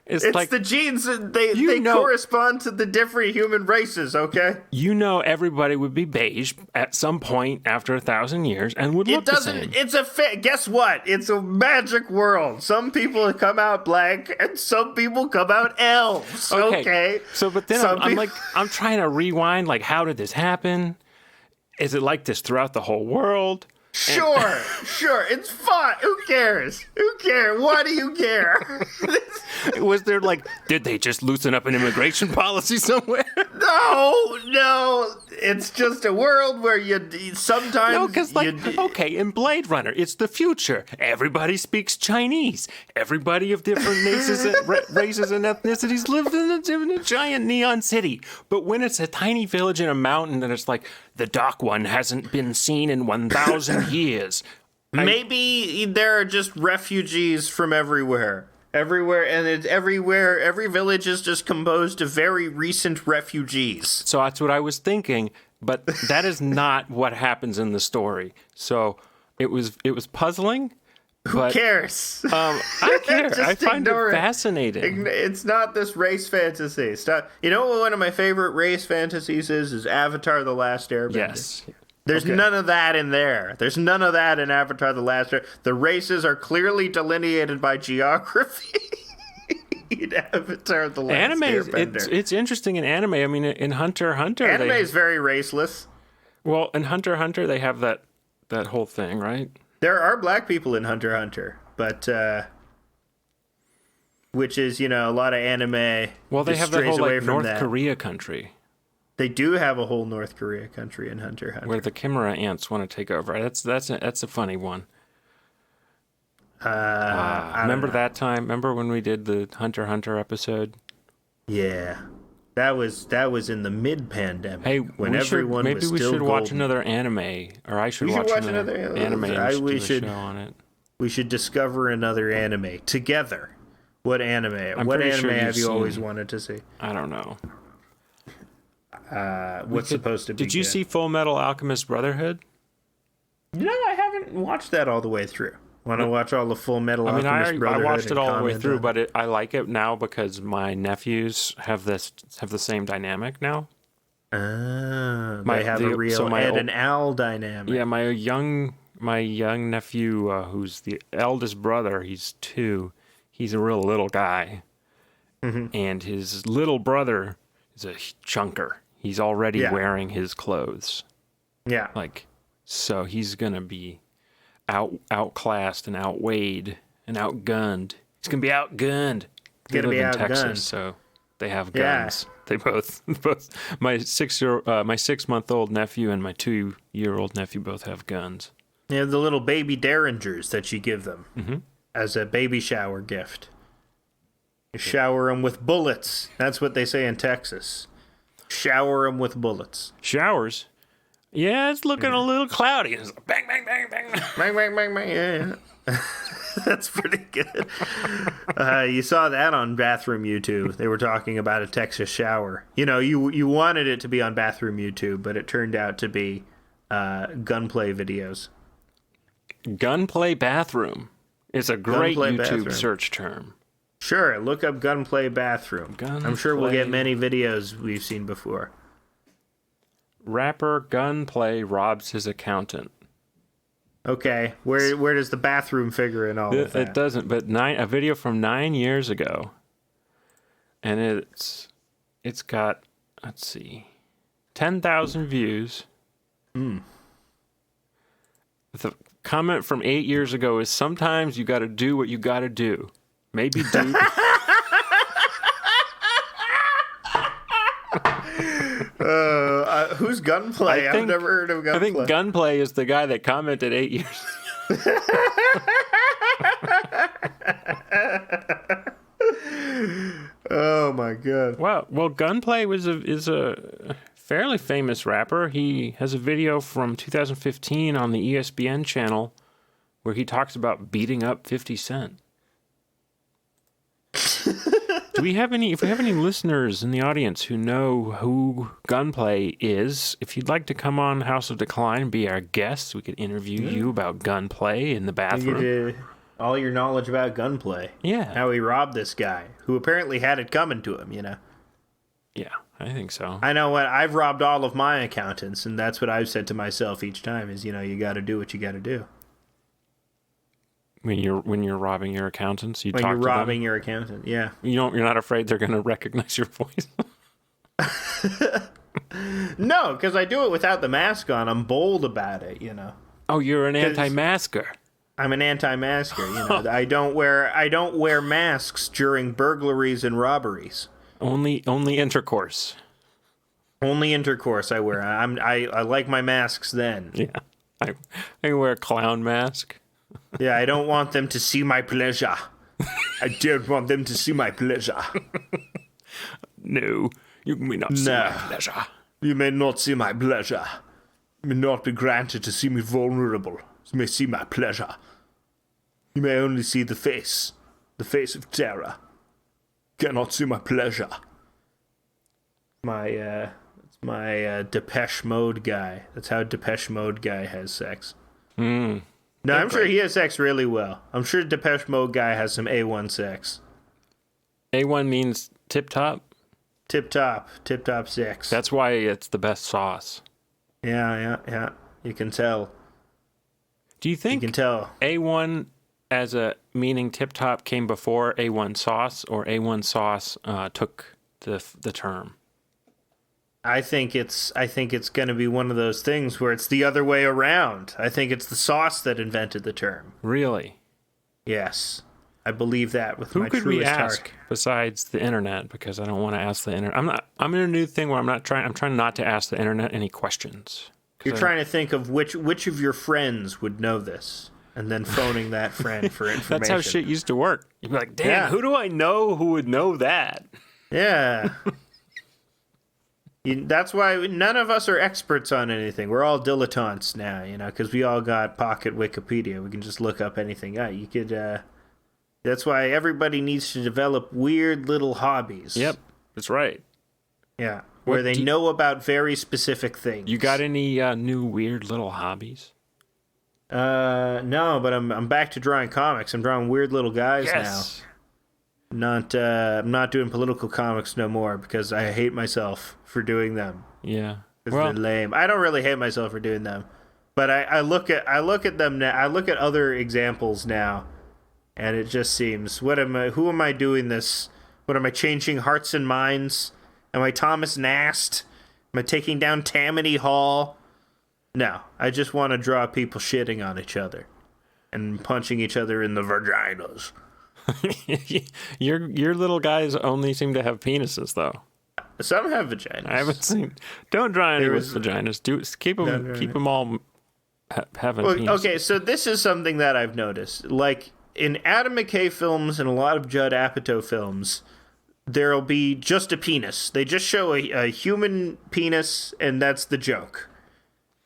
It's the genes. They correspond to the different human races, okay?
Everybody would be beige at some point after 1,000 years and would look the same.
Guess what? It's a magic world. Some people come out black and some people come out elves, okay?
So, but then I'm trying to rewind, how did this happen? Is it like this throughout the whole world?
Sure. It's fun. Who cares? Why do you care?
Was there did they just loosen up an immigration policy somewhere?
No. It's just a world where you sometimes.
No, because in Blade Runner, it's the future. Everybody speaks Chinese. Everybody of different races and ethnicities lives in a giant neon city. But when it's a tiny village in a mountain, and it's the Dark One hasn't been seen in 1,000 years.
Maybe there are just refugees from everywhere. And it's everywhere. Every village is just composed of very recent refugees.
So that's what I was thinking, but that is not what happens in the story. So it was puzzling.
Who cares?
I care. I find it fascinating.
It's not this race fantasy. Stop. You know what one of my favorite race fantasies is Avatar: The Last Airbender.
Yes.
There's none of that in there. There's none of that in Avatar: The Last Airbender. The races are clearly delineated by geography. In Avatar: The Last Airbender.
It's interesting in anime. I mean, in Hunter x Hunter,
anime is very raceless.
Well, in Hunter x Hunter, they have that whole thing, right?
There are black people in Hunter x Hunter, but which is a lot of anime.
Well, they have the whole North Korea country.
They do have a whole North Korea country in Hunter x Hunter,
where the Chimera ants want to take over. That's a funny one. Remember that time? Remember when we did the Hunter x Hunter episode?
Yeah. That was in the mid-pandemic.
Hey,
when everyone was still
we should watch
golden.
another anime, or I should watch another anime. We should show on it.
We should discover another anime together. What anime? What anime have you always wanted to see?
I don't know.
What's supposed to be?
Did you see Full Metal Alchemist Brotherhood?
No, I haven't watched that all the way through. Want to watch all the Full Metal
I mean,
Alchemist
I
Brotherhood
watched it
and
all the way
comment
through,
on
but I like it now because my nephews have the same dynamic now.
They have a real
my
Ed
old-
and Al dynamic.
Yeah, my young nephew, who's the eldest brother, he's 2. He's a real little guy, and his little brother is a chunker. He's already wearing his clothes.
Yeah.
Like, so he's gonna be outclassed and outweighed and outgunned. He's gonna be outgunned. They live in Texas, so they have guns. They both my 6-month-old nephew and my 2-year-old nephew both have guns.
Yeah, the little baby derringers that you give them as a baby shower gift. You shower them with bullets. That's what they say in Texas. Shower them with bullets.
Showers? Yeah, it's looking a little cloudy. It's like bang, bang, bang, bang.
Bang, bang, bang, bang. Yeah. That's pretty good. You saw that on Bathroom YouTube. They were talking about a Texas shower. You know, you wanted it to be on Bathroom YouTube, but it turned out to be gunplay videos.
Gunplay bathroom is a great
Gunplay
YouTube
bathroom.
search term.
Sure, look up gunplay bathroom. I'm sure we'll get many videos we've seen before.
Rapper Gunplay robs his accountant.
Okay, where does the bathroom figure in all of that?
It doesn't, but a video from 9 years ago, and it's got, let's see, 10,000 views. The comment from 8 years ago is, sometimes you got to do what you got to do. Maybe do.
Who's Gunplay? I've never heard of Gunplay.
I think Gunplay is the guy that commented 8 years
Oh my god.
Well, Gunplay is a fairly famous rapper. He has a video from 2015 on the ESPN channel where he talks about beating up 50 Cent. If we have any listeners in the audience who know who Gunplay is, if you'd like to come on House of Decline and be our guest, we could interview you about Gunplay in the bathroom.
All your knowledge about Gunplay.
Yeah.
How he robbed this guy, who apparently had it coming to him, you know?
Yeah, I think so.
I know what, I've robbed all of my accountants, and that's what I've said to myself each time is, you know, you got to do what you got to do.
When you're robbing your accountants,
When you're robbing your accountant, yeah.
You're not afraid they're going to recognize your voice.
No, because I do it without the mask on. I'm bold about it, you know.
Oh, you're an anti-masker.
I'm an anti-masker, you know. I don't wear masks during burglaries and robberies.
Only intercourse.
Only intercourse I wear. I like my masks then.
Yeah, I wear a clown mask.
Yeah, I don't want them to see my pleasure. I don't want them to see my pleasure.
No, you may not see my pleasure.
You may not see my pleasure. You may not be granted to see me vulnerable. You may see my pleasure. You may only see the face of terror. Cannot see my pleasure. It's my Depeche Mode guy. That's how Depeche Mode guy has sex. No, I'm sure he has sex really well. I'm sure Depeche Mode guy has some A1 sex.
A1 means tip-top?
Tip-top sex.
That's why it's the best sauce.
Yeah. You can tell.
Do you think
You can tell.
A1 as a meaning tip-top came before A1 sauce, or A1 sauce took the term?
I think it's going to be one of those things where it's the other way around. I think it's the sauce that invented the term.
Really?
Yes. I believe that with my
Who could we
truest
ask
heart.
besides the internet? Because I don't want to ask the internet. I'm in a new thing where I'm trying not to ask the internet any questions.
You're trying to think of which of your friends would know this, and then phoning that friend for information.
That's how shit used to work. You'd be like, damn, who do I know who would know that?
Yeah. That's why none of us are experts on anything. We're all dilettantes now, you know, because we all got pocket Wikipedia. We can just look up anything. You could. That's why everybody needs to develop weird little hobbies.
Yep, that's right.
Yeah, where they know about very specific things.
You got any new weird little hobbies?
No, but I'm back to drawing comics. I'm drawing weird little guys
Yes.
now. I'm not doing political comics no more because I hate myself for doing them.
Yeah.
Because
Well,
they're lame. I don't really hate myself for doing them, but I look at them now. I look at other examples now, and it just seems, who am I doing this? What am I changing hearts and minds? Am I Thomas Nast? Am I taking down Tammany Hall? No, I just want to draw people shitting on each other and punching each other in the vaginas.
your little guys only seem to have penises, though.
Some have vaginas.
I haven't seen. Don't draw any
There
with
was-
vaginas. Keep them.
No.
Keep them all having
Well,
penises.
okay, so this is something that I've noticed. Like, in Adam McKay films and a lot of Judd Apatow films, there'll be just a penis. They just show a human penis, and that's the joke.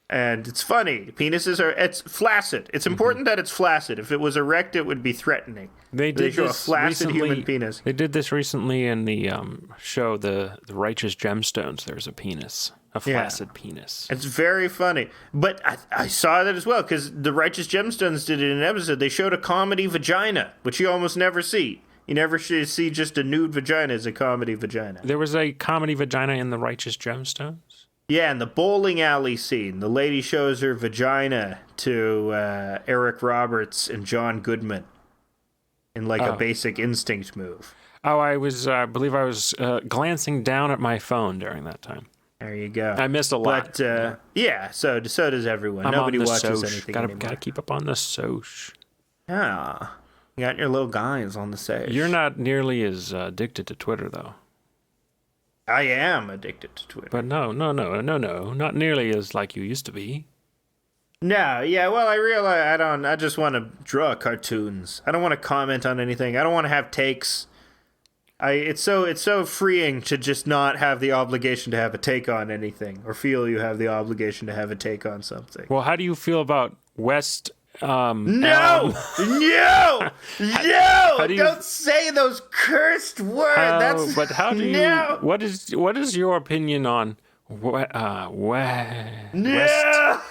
And it's funny. It's flaccid. It's important that it's flaccid. If it was erect, it would be threatening.
They did
show
this
a flaccid
recently,
human penis.
They did this recently in the show, the Righteous Gemstones. There's a penis, a flaccid penis.
It's very funny. But I saw that as well, because the Righteous Gemstones did it in an episode. They showed a comedy vagina, which you almost never see. You never see just a nude vagina as a comedy vagina.
There was a comedy vagina in the Righteous Gemstones.
Yeah, in the bowling alley scene, the lady shows her vagina to Eric Roberts and John Goodman in like a Basic Instinct move.
Oh, I believe I was glancing down at my phone during that time.
There you go.
I missed a lot.
But yeah, so does everyone.
I'm
Nobody
on the
watches
soch.
anything
Gotta
anymore.
keep up on the soch.
Yeah, you got your little guys on the stage.
You're not nearly as addicted to Twitter, though.
I am addicted to Twitter.
But no, not nearly as like you used to be.
No, yeah, well, I realize I just want to draw cartoons. I don't want to comment on anything. I don't want to have takes. It's so freeing to just not have the obligation to have a take on anything or feel you have the obligation to have a take on something.
Well, how do you feel about West?
No!
do you-
Don't say those cursed words.
But how do you?
No!
What is your opinion on West?
No!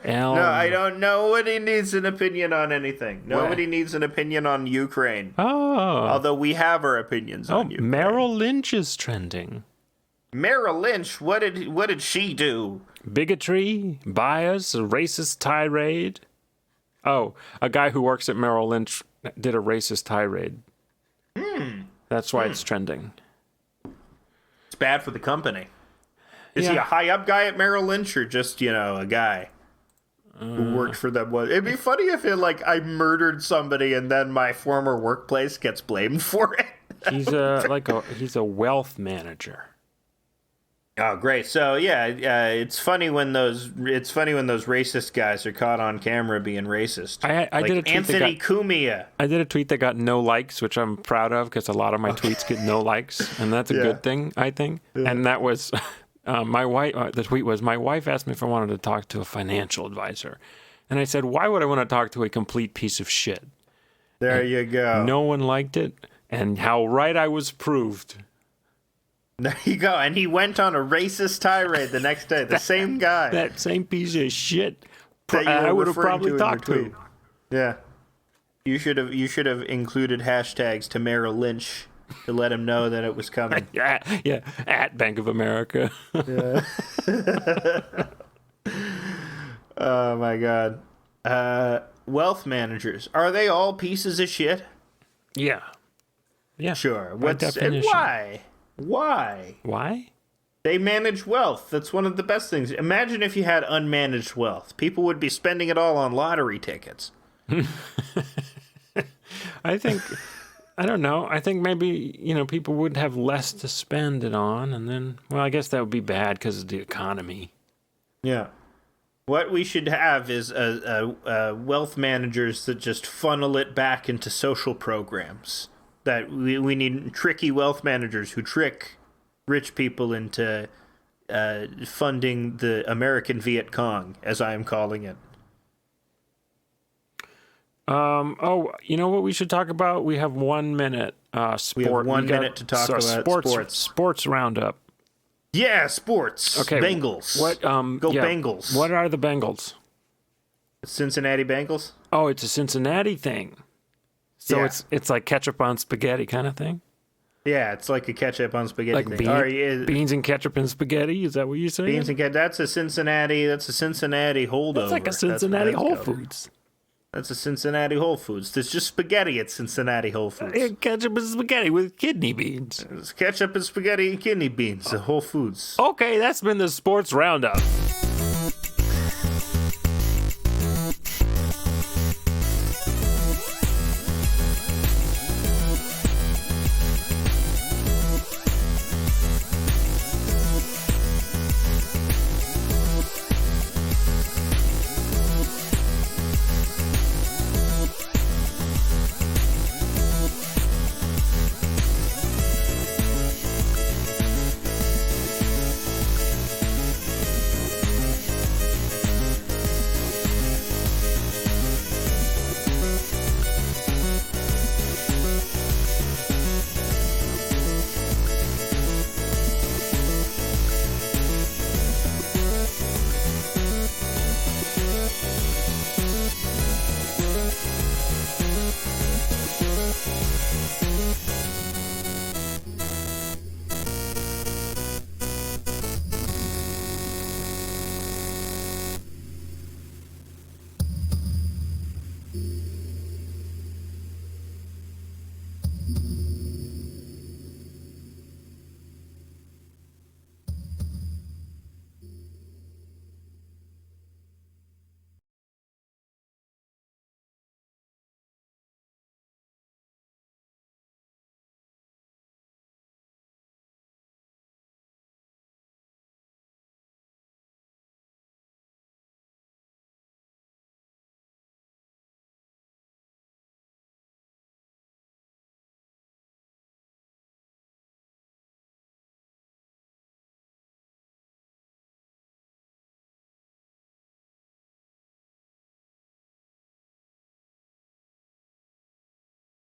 Elm.
No, I don't. Nobody needs an opinion on anything. Nobody needs an opinion on Ukraine.
Oh,
Although we have our opinions on Ukraine.
Merrill Lynch is trending.
Merrill Lynch, what did she do?
Bigotry, bias, a racist tirade. Oh, a guy who works at Merrill Lynch did a racist tirade. That's why it's trending.
It's bad for the company. Is he
Yeah.
a high up guy at Merrill Lynch or just, a guy who worked for them? It'd be funny if I murdered somebody and then my former workplace gets blamed for it.
He's he's a wealth manager.
Oh, great! So it's funny when those racist guys are caught on camera being racist.
I did a tweet
Anthony Cumia.
I did a tweet that got no likes, which I'm proud of because a lot of my tweets get no likes, and that's a good thing, I think. Yeah. And that was my wife. The tweet was, my wife asked me if I wanted to talk to a financial advisor, and I said, why would I want to talk to a complete piece of shit?
There you go.
No one liked it, and how right I was proved.
There you go. And he went on a racist tirade the next day. The same guy.
That same piece of shit.
That you were
I would have
referring
probably
to in
talked
your
to.
tweet. Yeah. You should have included hashtags to Merrill Lynch to let him know that it was coming.
Yeah, at Bank of America.
Yeah. Oh my God. Wealth managers, are they all pieces of shit?
Yeah.
Sure.
By definition.
And why?
Why?
They manage wealth. That's one of the best things. Imagine if you had unmanaged wealth. People would be spending it all on lottery tickets.
I don't know. I think maybe, people would have less to spend it on, and then, well, I guess that would be bad because of the economy.
Yeah. What we should have is wealth managers that just funnel it back into social programs. That we need tricky wealth managers who trick rich people into funding the American Viet Cong, as I am calling it.
You know what we should talk about? We have 1 minute.
We have 1 minute to talk about sports.
Sports roundup.
Yeah, sports.
Okay.
Bengals.
What?
Go Bengals.
What are the Bengals?
Cincinnati Bengals.
Oh, it's a Cincinnati thing. So
Yeah.
it's like ketchup on spaghetti kind of thing?
Yeah, it's like a ketchup on spaghetti
Like
thing. All right,
beans and ketchup and spaghetti? Is that what you're saying?
beans and ketchup. That's a Cincinnati holdover.
That's like a Cincinnati Whole Foods.
That's a Cincinnati Whole Foods. There's just spaghetti at Cincinnati Whole Foods.
Yeah, ketchup and spaghetti with kidney beans.
It's ketchup and spaghetti and kidney beans at Whole Foods.
Okay, that's been the Sports Roundup.